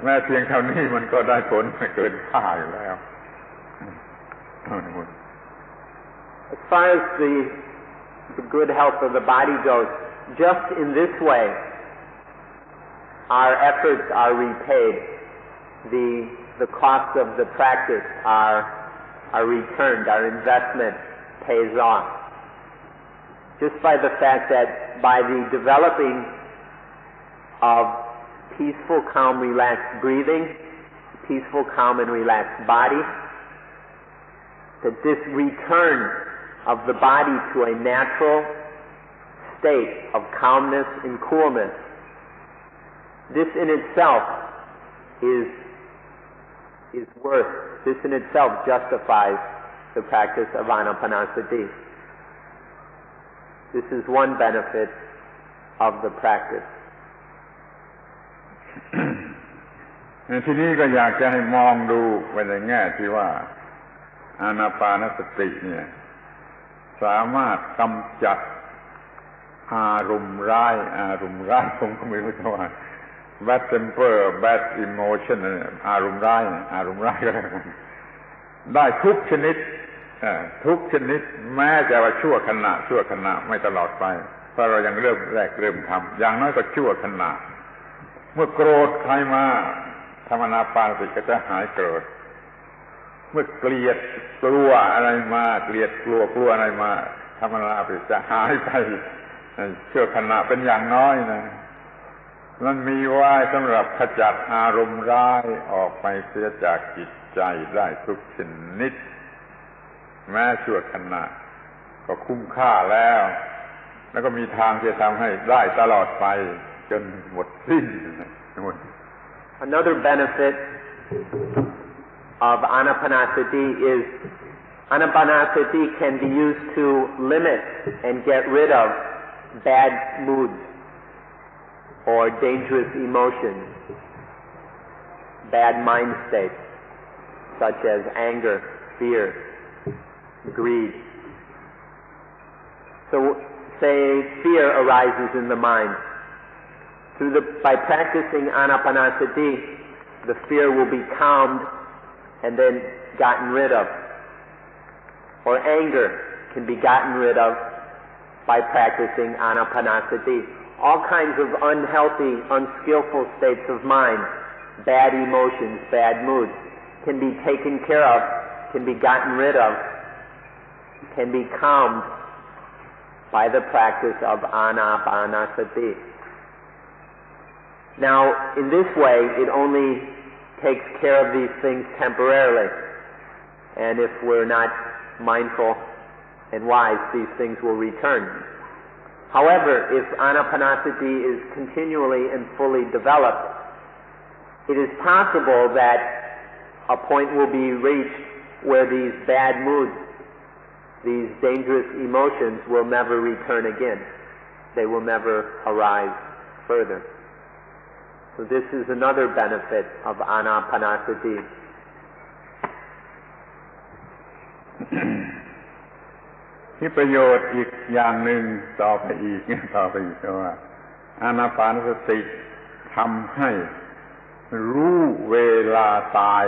แม้เพียงเท่านี้มันก็ได้ผลเกินค่าอยู่แล้ว As far as the good health of the body goes, just in this way our efforts are repaid. The cost of the practice are returned. Our investment pays off. Just by the fact that by the developing of peaceful, calm, relaxed breathing, peaceful, calm, and relaxed body, that this return of the body to a natural state of calmness and coolness, this in itself is worth, this in itself justifies the practice of Anapanasati. This is one benefit of the practice. ทีนี้ก็อยากจะให้มองดูไปในแง่ที่ว่าอานาปานสติเนี่ยสามารถกำจัดอารมณ์ร้ายผมก็ไม่รู้จะว่า bad temper bad emotion อารมณ์ร้ายก็ได้ทุกชนิดแม้จะว่าชั่วขณะไม่ตลอดไปเพราะเรายังเริ่มทำอย่างน้อยก็ชั่วขณะเมื่อโกรธใครมาธรรมนาปานสติก็จะหายโกรธเมื่อเกลียดกลัวอะไรมาเกลียดกลัวอะไรมาธรรมนาปานสติจะหายไปชั่วขณะเป็นอย่างน้อยนะมันมีไว้สำหรับขจัดอารมณ์ร้ายออกไปเสียจากจิตใจได้ทุกชนิดแม้ชั่วขณะก็คุ้มค่าแล้วก็มีทางที่จะทำให้ได้ตลอดไปจนหมดสิ้น Another benefit of Anapanasati is Anapanasati can be used to limit and get rid of bad moods or dangerous emotions, bad mind states such as anger, fear, greed. So say fear arises in the mind. By practicing Anapanasati, the fear will be calmed and then gotten rid of. Or anger can be gotten rid of by practicing Anapanasati. All kinds of unhealthy, unskillful states of mind, bad emotions, bad moods, can be taken care of, can be gotten rid of, can be calmed by the practice of Anapanasati. Now, in this way, it only takes care of these things temporarily. And if we're not mindful and wise, these things will return. However, if Anapanasati is continually and fully developed, it is possible that a point will be reached where these bad moods, these dangerous emotions will never return again. They will never arise further. So this is another benefit of Anapanasati. ที่ประโยชน์อีกอย่างหนึ่งต่อไปอีกก็ว่าอานาปานสติทำให้รู้เวลาตาย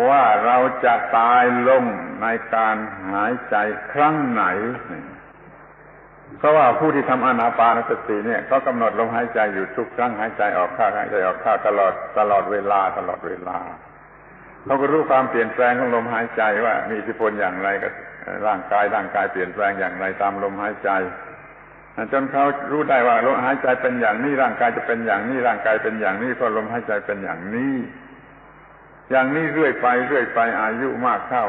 ว่าเราจะตายลงในการหายใจครั้งไหนเพราะว่าผู้ที่ทำอานาปานสติเนี่ยเขากำหนดลมหายใจอยู่ทุกครั้งหายใจออกเข้าหายใจออกเข้าตลอดเวลาเขาก็รู้ความเปลี่ยนแปลงของลมหายใจว่ามีอิทธิพลอย่างไรกับร่างกายเปลี่ยนแปลงอย่างไรตามลมหายใจจนเขารู้ได้ว่าลมหายใจเป็นอย่างนี้ร่างกายจะเป็นอย่างนี้ร่างกายเป็นอย่างนี้เพราะลมหายใจเป็นอย่างนี้เรื่อยไปอายุมากเข้า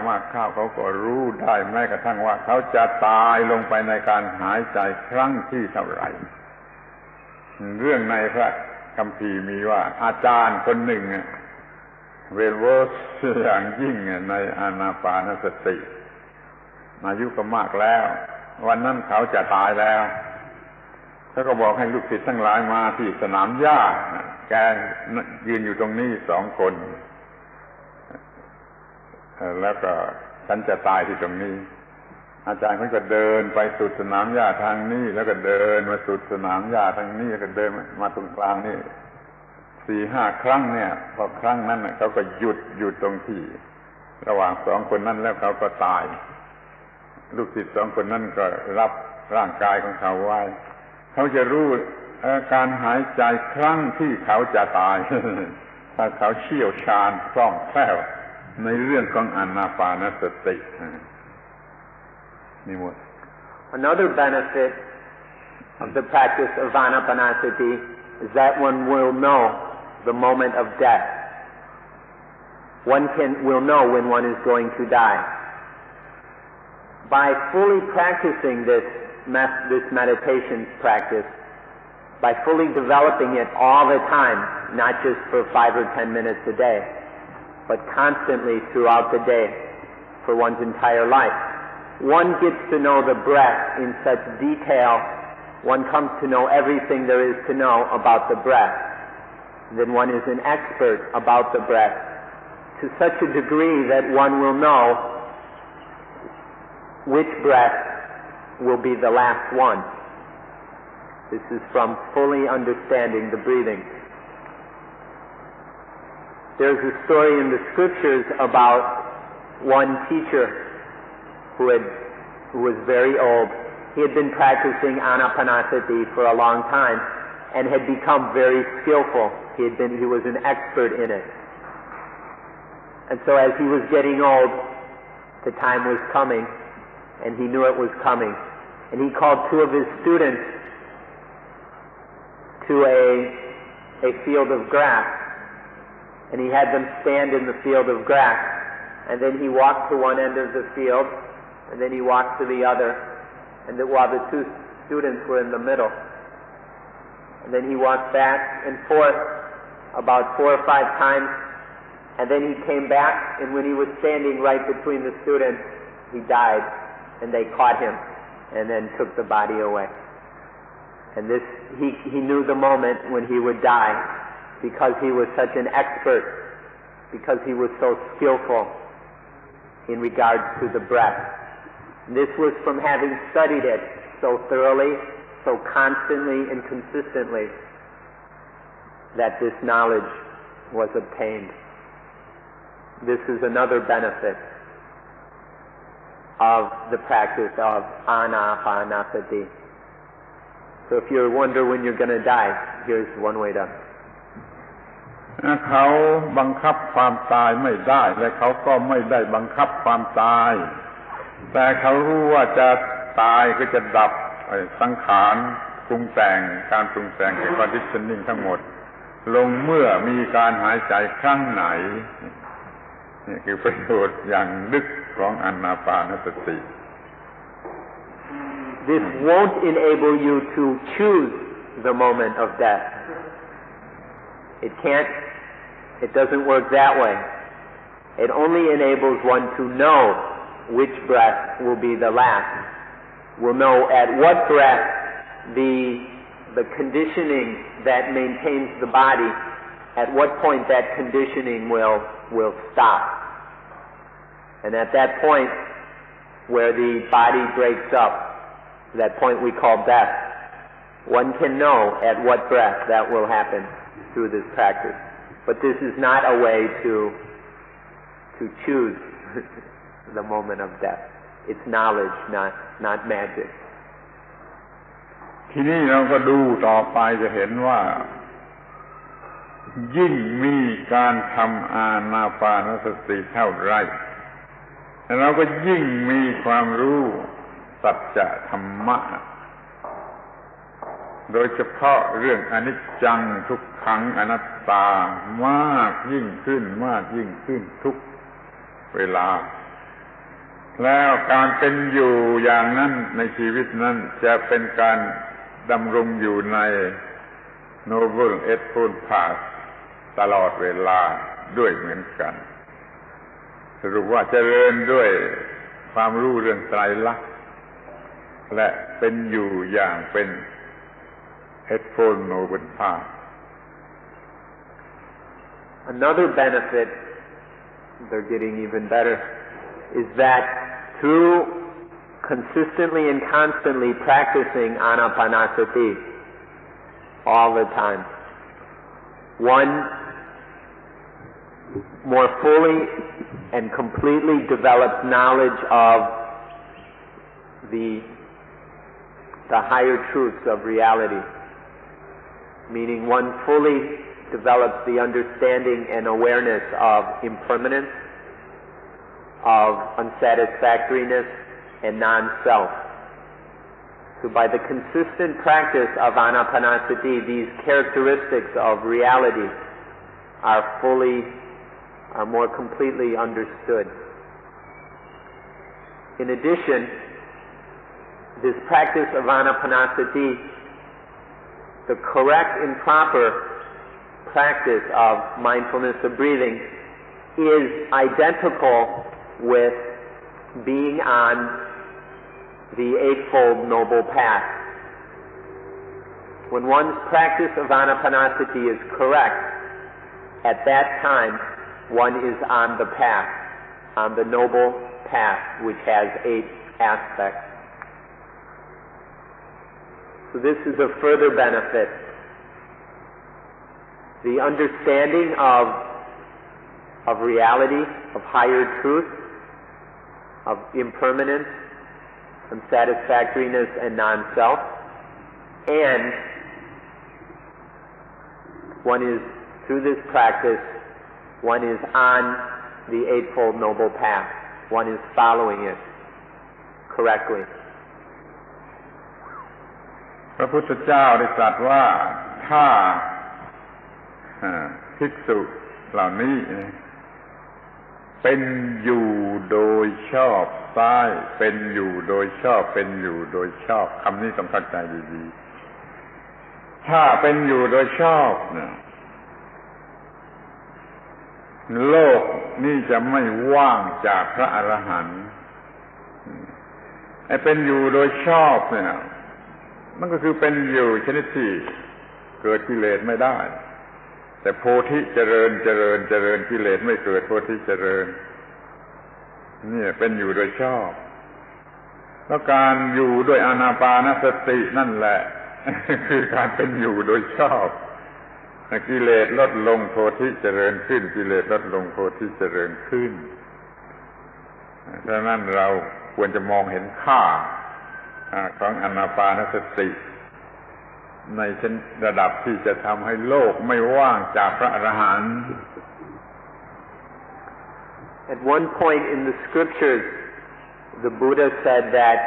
เขาก็รู้ได้แม้กระทั่งว่าเขาจะตายลงไปในการหายใจครั้งที่เท่าไหร่เรื่องในพระคัมภีร์มีว่าอาจารย์คนหนึ่งเวลเวอร์สอย่างยิ่งในอานาปานสติอายุก็มากแล้ววันนั้นเขาจะตายแล้วเขาก็บอกให้ลูกศิษย์ทั้งหลายมาที่สนามหญ้าแกยืนอยู่ตรงนี้2 คนแล้วก็ฉันจะตายที่ตรงนี้อาจารย์เขาก็เดินไปสุดสนามหญ้าทางนี้แล้วก็เดินมาสุดสนามหญ้าทางนี้แล้วก็เดินมาตรงกลางนี่4-5 ครั้งเนี่ยพอครั้งนั้นเขาก็หยุดตรงที่ระหว่าง2 คนนั้นแล้วเขาก็ตายลูกศิษย์2 คนนั้นก็รับร่างกายของเขาไว้เขาจะรู้การหายใจครั้งที่เขาจะตาย ถ้าเขาเชี่ยวชาญคล่องแคล่วในเรื่องของอานาปานสตินี่หมด Another benefit of the practice of Anapanasati is that one will know the moment of death. One will know when one is going to die. By fully practicing this meditation practice, by fully developing it all the time, not just for 5 or 10 minutes a day, but constantly throughout the day for one's entire life, one gets to know the breath in such detail, one comes to know everything there is to know about the breath. Then one is an expert about the breath to such a degree that one will know which breath will be the last one. This is from fully understanding the breathing. There's a story in the scriptures about one teacher who was very old. He had been practicing Anapanasati for a long time and had become very skillful. He was an expert in it. And so as he was getting old, the time was coming, and he knew it was coming. And he called 2 of his students to a field of grass. And he had them stand in the field of grass. And then he walked to one end of the field, and then he walked to the other, and while the 2 students were in the middle. And then he walked back and forth about 4 or 5 times, And then he came back, and when he was standing right between the students, he died, and they caught him, and then took the body away. And this, he knew the moment when he would die, because he was such an expert, because he was so skillful in regards to the breath. This was from having studied it so thoroughly, so constantly and consistently, that this knowledge was obtained. This is another benefit of the practice of Anapanasati. So if you wonder when you're going to die, here's one way to. เขาบังคับความตายไม่ได้และเขาก็ไม่ได้บังคับความตายแต่เขารู้ว่าจะตายก็จะดับสังขารปรุงแต่งการปรุงแต่ง conditioning ทั้งหมดลงเมื่อมีการหายใจครั้งไหนนี่คือประโยชน์อย่างลึกของอานาปานสติ This won't enable you to choose the moment of death. It doesn't work that way. It only enables one to know which breath will be the last. We'll know at what breath the conditioning that maintains the body, at what point that conditioning will stop. And at that point where the body breaks up, that point we call death, one can know at what breath that will happen through this practice. But this is not a way to choose the moment of death. It's knowledge, not magic. ทีนี้เราก็ดูต่อไปจะเห็นว่ายิ่งมีการทำอานาปานสติเท่าไรเราก็ยิ่งมีความรู้สัจธรรมะโดยเฉพาะเรื่องอนิจจังทุกขังอนัตตามากยิ่งขึ้นทุกเวลาแล้วการเป็นอยู่อย่างนั้นในชีวิตนั้นจะเป็นการดำรงอยู่ใน Noble Eightfold Path ตลอดเวลาด้วยเหมือนกันสรุปว่าเจริญด้วยความรู้เรื่องไตรลักษณ์และเป็นอยู่อย่างเป็น Eightfold Noble Path. Another benefit, they're getting even better, is that through consistently and constantly practicing Anapanasati all the time, one more fully and completely develops knowledge of the higher truths of reality, meaning one fully develops the understanding and awareness of impermanence, of unsatisfactoriness, and non-self. So by the consistent practice of Anapanasati, these characteristics of reality are more completely understood. In addition, this practice of Anapanasati, the correct and proper practice of mindfulness of breathing, is identical with being on the Eightfold Noble Path. When one's practice of Anapanasati is correct, at that time one is on the path, on the Noble Path, which has 8 aspects. So this is a further benefit. The understanding of reality, of higher truth, of impermanence, unsatisfactoriness, and non-self, and one is, through this practice, one is on the Eightfold Noble Path. One is following it correctly. พระพุทธเจ้าได้ตรัสว่าถ้าภิกษุเหล่านี้เป็นอยู่โดยชอบซ้ายเป็นอยู่โดยชอบเป็นอยู่โดยชอบคำนี้ต้องเข้าใจดีๆถ้าเป็นอยู่โดยชอบ โลกนี่จะไม่ว่างจากพระอรหันต์ไอ้เป็นอยู่โดยชอบเนี่ยมันก็คือเป็นอยู่ชนิดที่เกิดกิเลสไม่ได้แต่โพธิเจริญกิเลสไม่เกิดโพธิเจริญนี่เป็นอยู่โดยชอบแล้วการอยู่ด้วยอานาปานสตินั่นแหละคือการเป็นอยู่โดยชอบกิเลสลดลงโพธิเจริญขึ้นกิเลสลดลงโพธิเจริญขึ้นดังนั้นเราควรจะมองเห็นค่าของอานาปานสติในระดับที่จะทำให้โลกไม่ว่างจากพระอรหันต์ At one point in the scriptures, the Buddha said that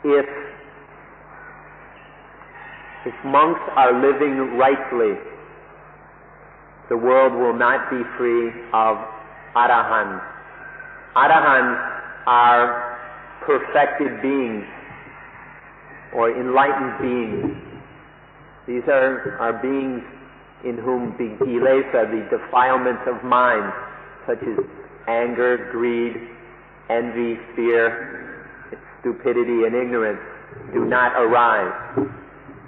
if monks are living rightly, the world will not be free of arahants. Arahants are perfected beings or enlightened beings. These are beings in whom the kilesa, the defilements of mind, such as anger, greed, envy, fear, stupidity, and ignorance, do not arise.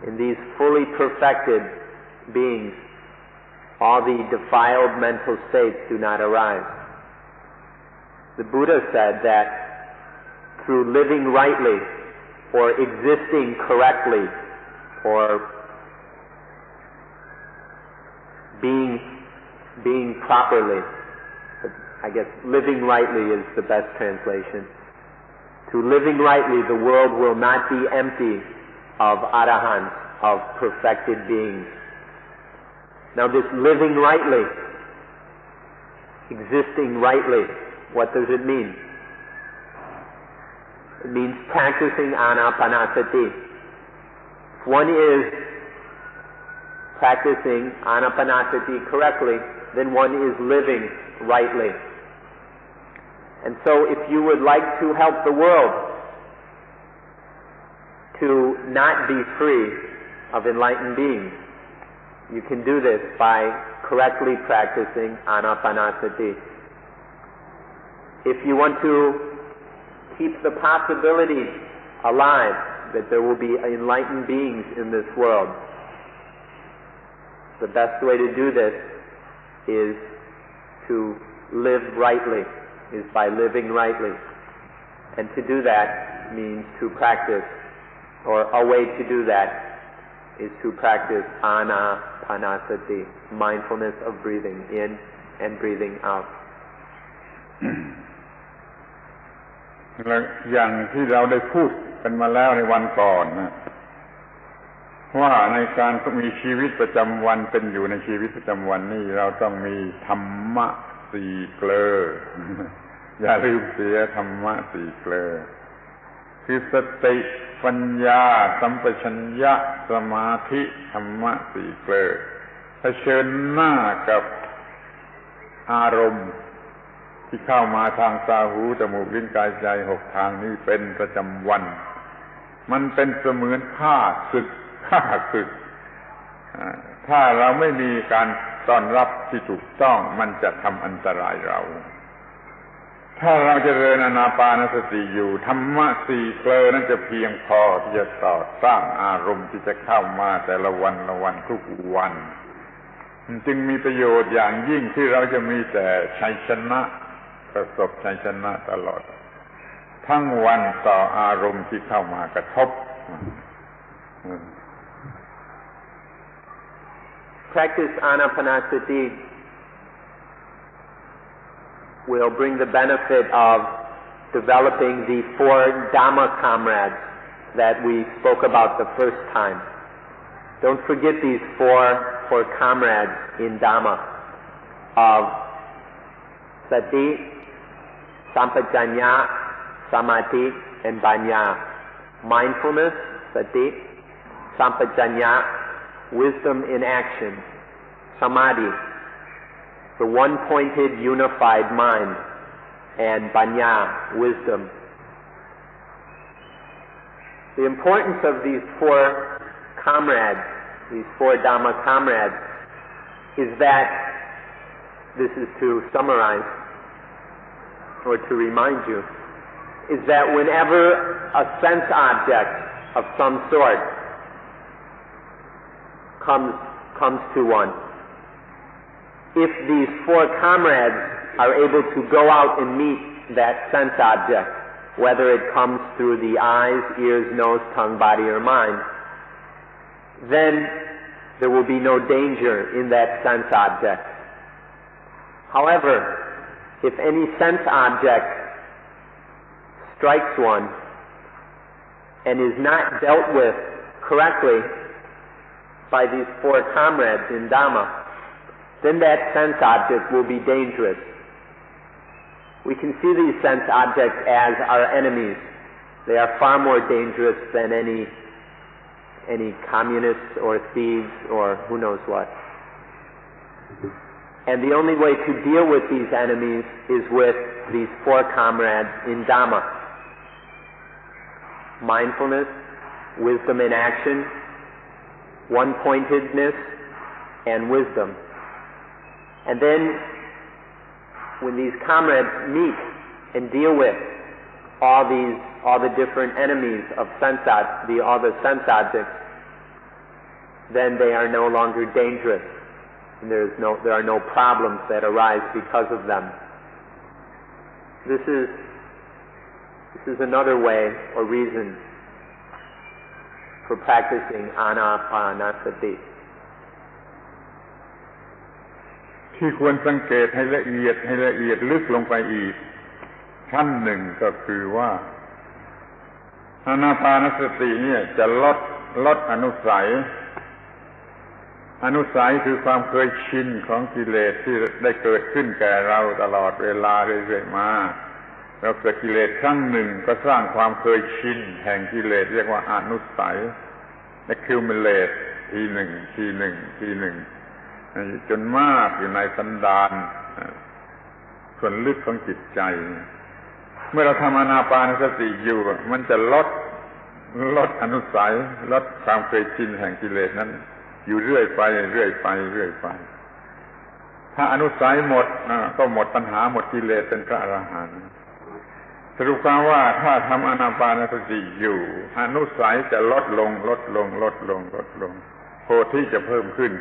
In these fully perfected beings, all the defiled mental states do not arise. The Buddha said that through living rightly, or existing correctly, or being properly, I guess living rightly is the best translation. Through living rightly, the world will not be empty of arahants, of perfected beings. Now this living rightly, existing rightly, what does it mean? It means practicing Anapanasati. If one is practicing Anapanasati correctly, then one is living rightly. And so if you would like to help the world to not be free of enlightened beings, you can do this by correctly practicing Anapanasati. If you want to keep the possibility alive that there will be enlightened beings in this world, the best way to do this is to live rightly, is by living rightly. And to do that means to practice, or a way to do that is to practice Anapanasati, mindfulness of breathing in and breathing out. อย่างที่เราได้พูดกันมาแล้วในวันก่อนนะว่าในการมีชีวิตประจำวันเป็นอยู่ในชีวิตประจำวันนี่เราต้องมีธรรมะสี่เกลอ อย่าลืมเสียธรรมะสี่เกลอคือสติปัญญาสัมปชัญญะสมาธิธรรมะสี่เกลอเผชิญหน้ากับอารมณ์ที่เข้ามาทางตาหูจมูกลิ้นกายใจหกทางนี้เป็นประจำวันมันเป็นเสมือนข้าศึกถ้าเราไม่มีการต้อนรับที่ถูกต้องมันจะทำอันตรายเราถ้าเราเจริญอานาปานสติอยู่ธรรมะสี่เกลอนั้นจะเพียงพอที่จะต่อต้านอารมณ์ที่จะเข้ามาแต่ละวันทุกวันจึงมีประโยชน์อย่างยิ่งที่เราจะมีแต่ชัยชนะประสบชัยชนะตลอดทั้งวันต่ออารมณ์ที่เข้ามากระทบ Practice Anapanasati will bring the benefit of developing the 4 Dhamma comrades that we spoke about the first time. Don't forget these four comrades in Dhamma of Sati, Sampajanya, Samadhi, and Panya. Mindfulness, Sati, Sampajanya, wisdom in action, Samadhi, the one-pointed unified mind, and Panya, wisdom. The importance of these 4 comrades, these 4 Dhamma comrades, is that, this is to summarize or to remind you, is that whenever a sense object of some sort comes to one, if these four comrades are able to go out and meet that sense object, whether it comes through the eyes, ears, nose, tongue, body, or mind, then there will be no danger in that sense object. However, if any sense object strikes one and is not dealt with correctly by these four comrades in Dhamma, then that sense object will be dangerous. We can see these sense objects as our enemies. They are far more dangerous than any communists or thieves or who knows what. And the only way to deal with these enemies is with these four comrades in Dhamma. Mindfulness, wisdom in action, one-pointedness, and wisdom. And then, when these comrades meet and deal with all the different enemies of all the sense objects, then they are no longer dangerous, and there are no problems that arise because of them. This is another way or reason for practicing Anapanasati. ที่ควรสังเกตให้ละเอียดลึกลงไปอีกขั้นหนึ่งก็คือว่าอานาปานสติเนี่ยจะลดอนุสัยคือความเคยชินของกิเลสที่ได้เกิดขึ้นแก่เราตลอดเวลาเรื่อยๆมาเราเกิดกิเลสครั้งหนึ่งก็สร้างความเคยชินแห่งกิเลสเรียกว่าอนุสัย accumulate ทีหนึ่งจนมากอยู่ในสันดานส่วนลึกของจิตใจเมื่อเราทำอานาปานสติอยู่มันจะลดอนุสัยลดความเคยชินแห่งกิเลสนั้นอยู่เรื่อยไปถ้าอนุสัยหมดก็หมดปัญหาหมดกิเลสเป็นพระอรหันต์สรุปความว่าถ้าทำอานาปานสติอยู่อนุสัยจะลดลงโพธิจะเพิ่มขึ้น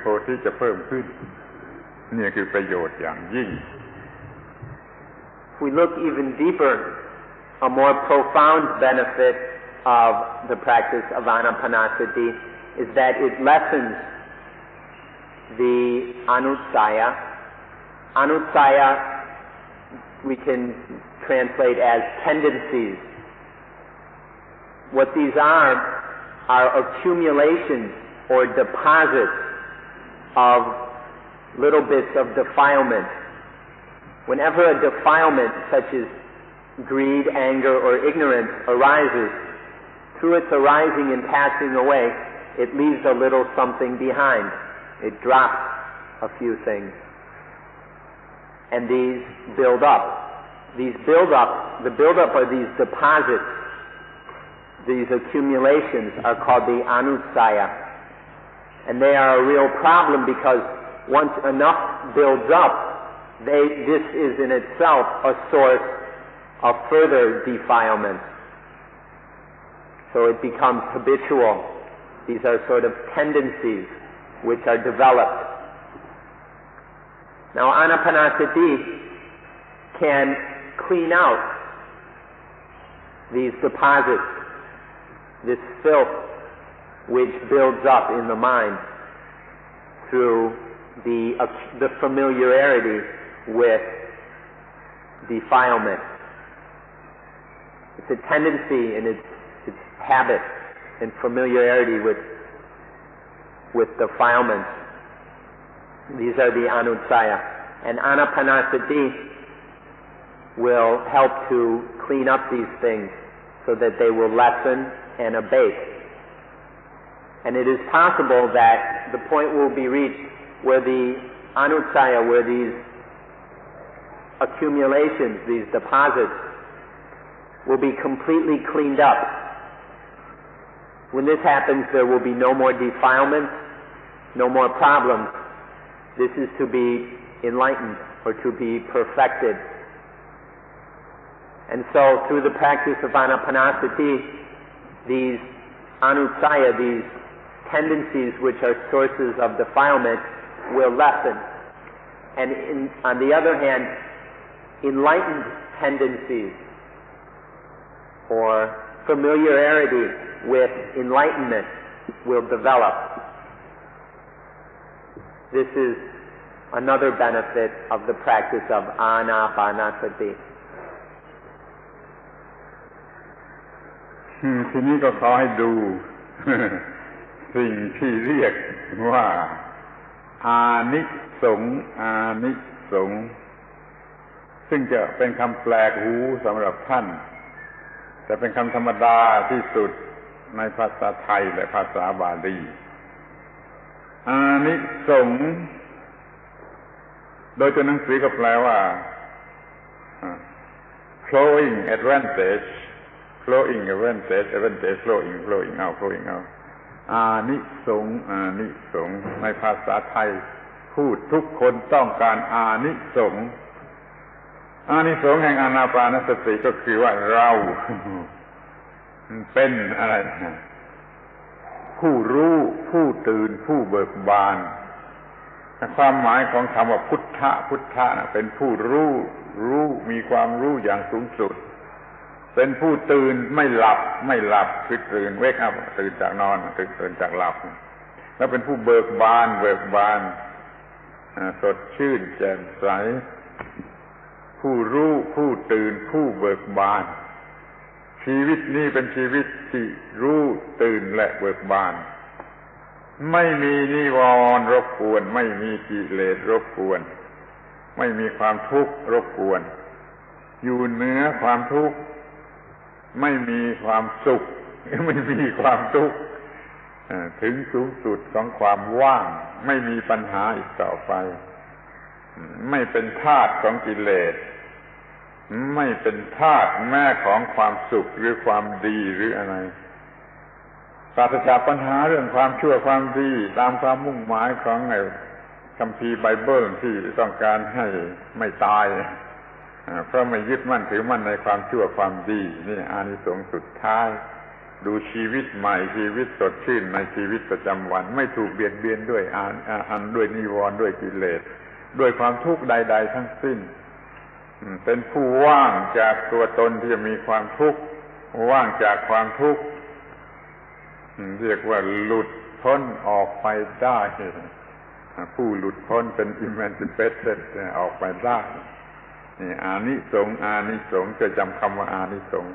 นี่คือประโยชน์อย่างยิ่ง If we look even deeper, a more profound benefit of the practice of Anapanasati is that it lessens the anussaya. Anussaya we can translate as tendencies. What these are accumulations or deposits of little bits of defilement. Whenever a defilement such as greed, anger, or ignorance arises, through its arising and passing away, it leaves a little something behind. It drops a few things. And these build up. The build-up of these deposits, these accumulations are called the anussaya. And they are a real problem because once enough builds up, this is in itself a source of further defilement. So it becomes habitual. These are sort of tendencies which are developed. Now, Anapanasati can clean out these deposits, this filth which builds up in the mind through the familiarity with defilement. It's a tendency and it's habit and familiarity with defilements. These are the anussaya. And Anapanasati will help to clean up these things so that they will lessen and abate. And it is possible that the point will be reached where the anussaya, where these accumulations, these deposits, will be completely cleaned up. When this happens, there will be no more defilements, no more problems, This is to be enlightened or to be perfected. And so through the practice of Anapanasati, these anusaya, these tendencies which are sources of defilement, will lessen. And on the other hand, enlightened tendencies or familiarity with enlightenment will develop. This is another benefit of the practice of Anapanasati. ทีนี้ก็ขอให้ดู สิ่งที่เรียกว่าอานิสงส์อานิสงส์ซึ่งจะเป็นคำแปลกหูสำหรับท่านแต่เป็นคำธรรมดาที่สุดในภาษาไทยและภาษาบาลีอานิสงส์โดยตัวหนังสือก็แปลว่า flowing advantage flowing advantage advantage flowing out อานิสงส์อานิสงส์ในภาษาไทยพูดทุกคนต้องการอานิสงส์อานิสงส์แห่งอานาปานสติก็คือว่าเราเป็นอะไรผู้รู้ผู้ตื่นผู้เบิกบานความหมายของคำว่าพุทธะพุทธะเป็นผู้รู้มีความรู้อย่างสูงสุดเป็นผู้ตื่นไม่หลับคือตื่น wake up ตื่นจากนอนตื่นจากหลับแล้วเป็นผู้เบิกบานสดชื่นแจ่มใสผู้รู้ผู้ตื่นผู้เบิกบานชีวิตนี้เป็นชีวิตที่รู้ตื่นและเบิกบานไม่มีนิวรณ์รบกวนไม่มีกิเลสรบกวนไม่มีความทุกข์รบกวนอยู่เหนือความทุกข์ไม่มีความสุขไม่มีความทุกข์ถึงสูงสุดของความว่างไม่มีปัญหาอีกต่อไปไม่เป็นทาสของกิเลสไม่เป็นทาสแม้ของความสุขหรือความดีหรืออะไรปราศจากปัญหาเรื่องความชั่วความดีตามความมุ่งหมายของคัมภีร์ไบเบิลที่ต้องการให้ไม่ตายเพราะไม่ยึดมั่นถือมั่นในความชั่วความดีนี่อานิสงส์สุดท้ายดูชีวิตใหม่ชีวิตสดชื่นในชีวิตประจำวันไม่ถูกเบียดเบียนด้วยด้วยนิวรณ์ด้วยกิเลสด้วยความทุกข์ใดๆทั้งสิ้นเป็นผู้ว่างจากตัวตนที่จะมีความทุกข์ว่างจากความทุกข์เรียกว่าหลุดพ้นออกไปได้ผู้หลุดพ้นเป็น emancipated ออกไปได้นี่อานิสงส์จะจำคำว่าอานิสงส์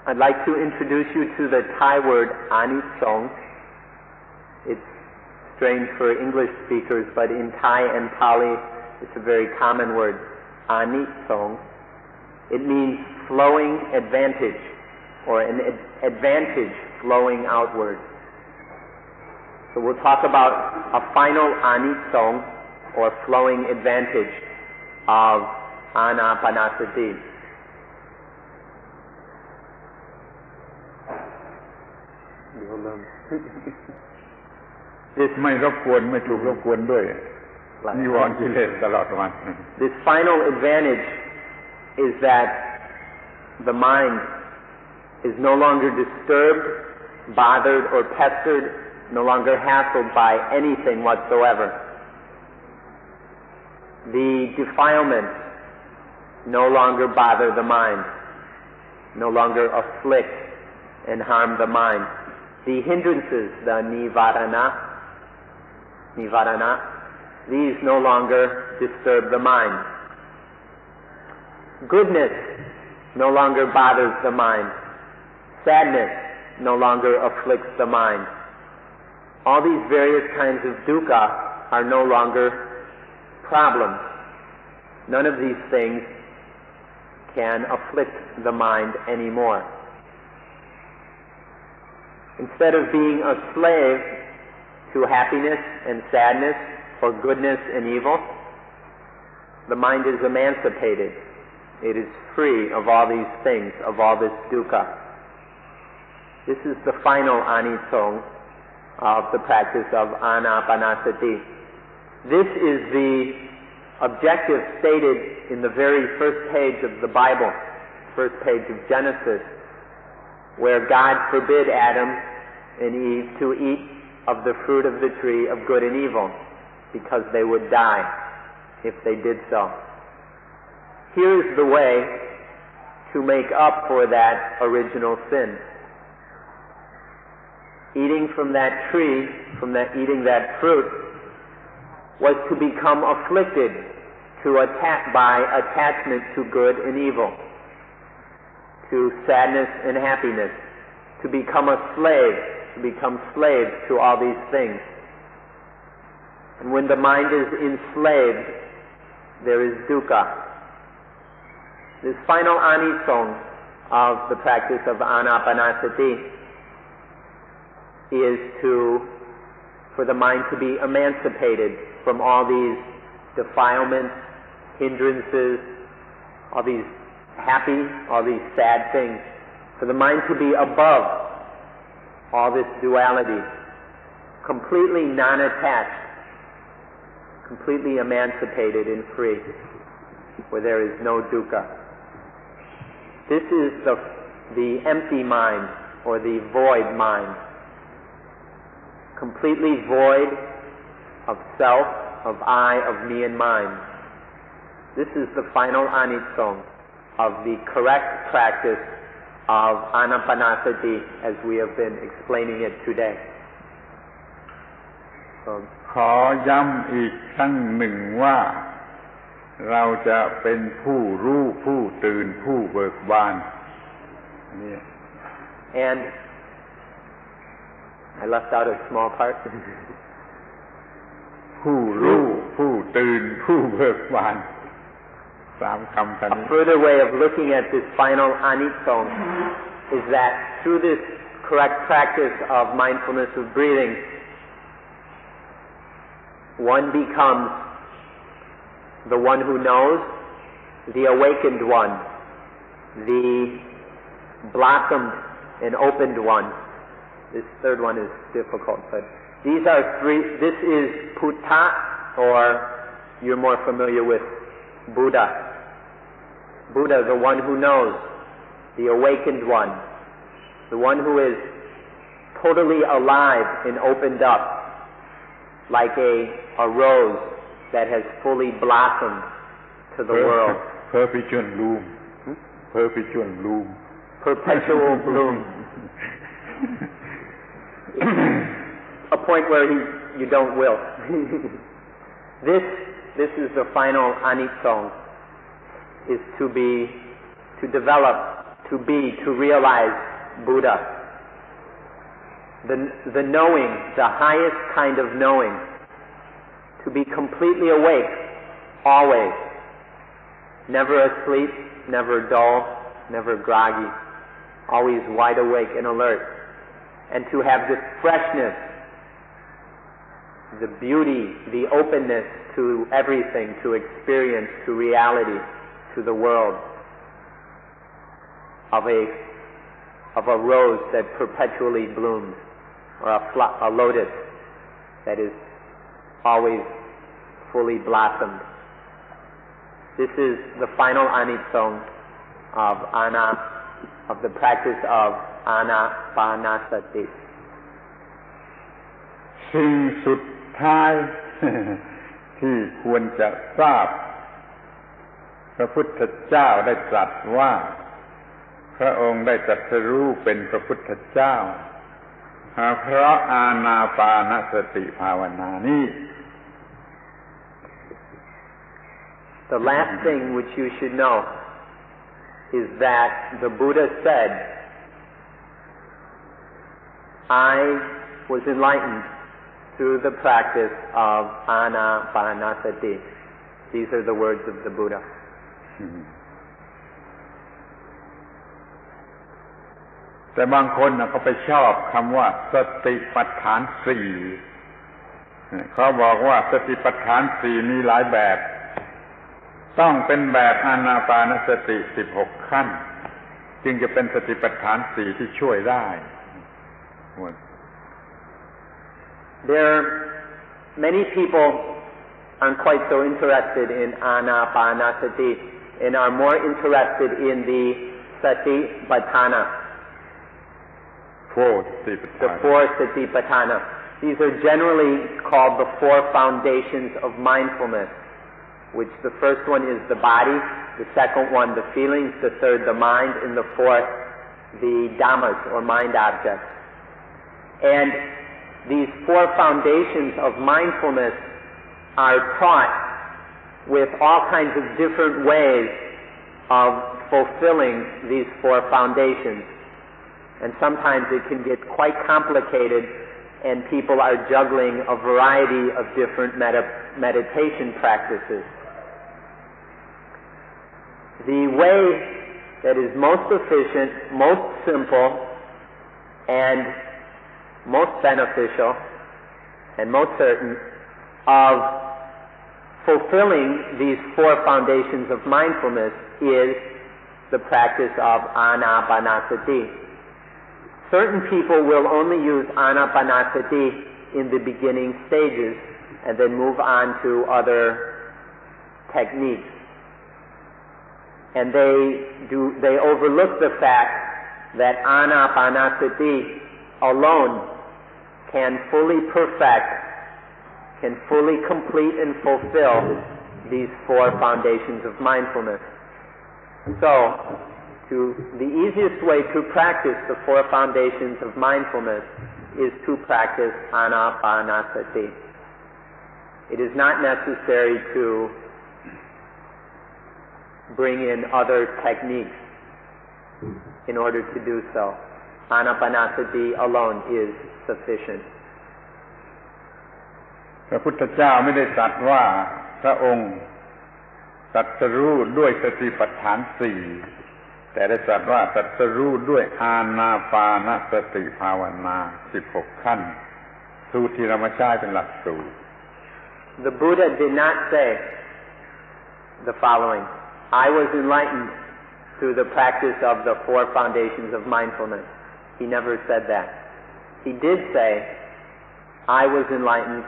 I'd like to introduce you to the Thai word anisong. It's strange for English speakers, but in Thai and Pali it's a very common word, anisong. It means flowing advantage or an advantage flowing outward. So we'll talk about a final anisong or flowing advantage of Anapanasati. This ไม่รบกวนไม่ถูกรบกวนด้วยนิวรณ์กิเลสตลอดวัน This final advantage is that the mind is no longer disturbed, bothered, or pestered, no longer hassled by anything whatsoever. The defilements no longer bother the mind, no longer afflict and harm the mind. The hindrances, the nivarana, these no longer disturb the mind. Goodness no longer bothers the mind. Sadness no longer afflicts the mind. All these various kinds of dukkha are no longer problems. None of these things can afflict the mind anymore. Instead of being a slave to happiness and sadness, or goodness and evil, the mind is emancipated. It is free of all these things, of all this dukkha. This is the final anisong of the practice of Anapanasati. This is the objective stated in the very first page of the Bible, first page of Genesis, where God forbid Adam and Eve to eat of the fruit of the tree of good and evil, because they would die if they did so. Here is the way to make up for that original sin. Eating from that tree, eating that fruit, was to become afflicted by attachment to good and evil, to sadness and happiness, to become slaves to all these things. And when the mind is enslaved, there is dukkha. This final anisong of the practice of Anapanasati is for the mind to be emancipated from all these defilements, hindrances, all these happy, all these sad things, for the mind to be above all this duality, completely non-attached, completely emancipated and free, where there is no dukkha. This is the empty mind, or the void mind, completely void of self, of I, of me and mine. This is the final anisong of the correct practice of Anapanasati as we have been explaining it today. ขอย้ำอีกครั้งหนึ่งว่าเราจะเป็นผู้รู้ผู้ตื่นผู้เบิกบานนี่ And I left out a small part. ผู้รู้ผู้ตื่นผู้เบิกบานสามคำกันนี้ A further way of looking at this final anisong is that through this correct practice of mindfulness of breathing, one becomes the one who knows, the awakened one, the blossomed and opened one. This third one is difficult, but these are three. This is Buddha, or you're more familiar with Buddha. Buddha, the one who knows, the awakened one, the one who is totally alive and opened up, like a rose that has fully blossomed to the world. Perpetual bloom. Perpetual bloom. Perpetual bloom. A point where you don't wilt. This is the final anisong, is to develop, to realize Buddha. The knowing, the highest kind of knowing, to be completely awake, always, never asleep, never dull, never groggy, always wide awake and alert, and to have this freshness, the beauty, the openness to everything, to experience, to reality, to the world, of a rose that perpetually blooms, or a lotus that is always fully blossomed. This is the final anisong of the practice of Anapanasati. สิ่งสุดท้าย ที่ควรจะทราบพระพุทธเจ้าได้ตรัสว่าพระองค์ได้ตรัสรู้เป็นพระพุทธเจ้าเพราะอานาปานสติภาวนานี้ The last thing which you should know is that the Buddha said, I was enlightened through the practice of Anapanasati. These are the words of the Buddha. แต่บางคนเขาไปชอบคำว่าสติปัฏฐานสี่เขาบอกว่าสติปัฏฐานสี่มีหลายแบบต้องเป็นแบบอานาปานสติ16ขั้นจึงจะเป็นสติปัฏฐานสี่ที่ช่วยได้ Many people aren't quite so interested in Anapanasati and are more interested in the Satipatthana, the four Satipatthana. These are generally called the four foundations of mindfulness, which the first one is the body, the second one the feelings, the third the mind, and the fourth the dhammas or mind objects. And these four foundations of mindfulness are taught with all kinds of different ways of fulfilling these four foundations. And sometimes it can get quite complicated and people are juggling a variety of different meditation practices. The way that is most efficient, most simple, and most beneficial, and most certain of fulfilling these four foundations of mindfulness is the practice of Anapanasati. Certain people will only use Anapanasati in the beginning stages and then move on to other techniques. And they overlook the fact that Anapanasati alone can fully perfect, can fully complete and fulfill these four foundations of mindfulness. So, the easiest way to practice the four foundations of mindfulness is to practice Anapanasati. It is not necessary to bring in other techniques in order to do so. Anapanasati alone is sufficient. พระพุทธเจ้าไม่ได้ตรัสว่าพระองค์ตรัสรู้ด้วยสติปัฏฐานสี่แต่ได้ตรัสว่าตรัสรู้ด้วยอานาปานสติภาวนา16ขั้นสูตรที่เรามาใช้เป็นหลักสูตร The Buddha did not say the following: I was enlightened through the practice of the four foundations of mindfulness. He never said that. He did say, I was enlightened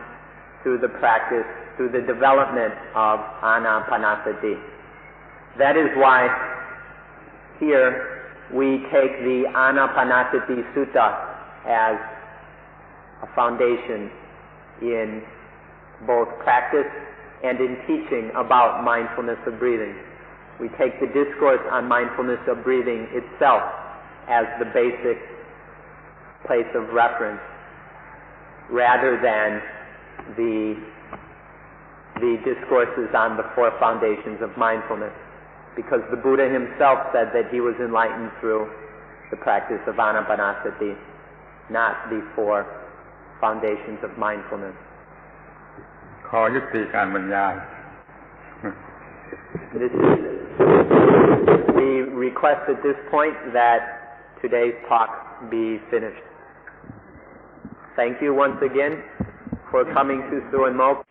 through the practice, through the development of Anapanasati. That is why here we take the Anapanasati Sutta as a foundation in both practice and in teaching about mindfulness of breathing. We take the discourse on mindfulness of breathing itself as the basic place of reference, rather than the discourses on the four foundations of mindfulness, because the Buddha himself said that he was enlightened through the practice of Anapanasati, not the four foundations of mindfulness. ขอยุติการบรรยาย We request at this point that today's talk be finished. Thank you once again for coming to Suan Mok.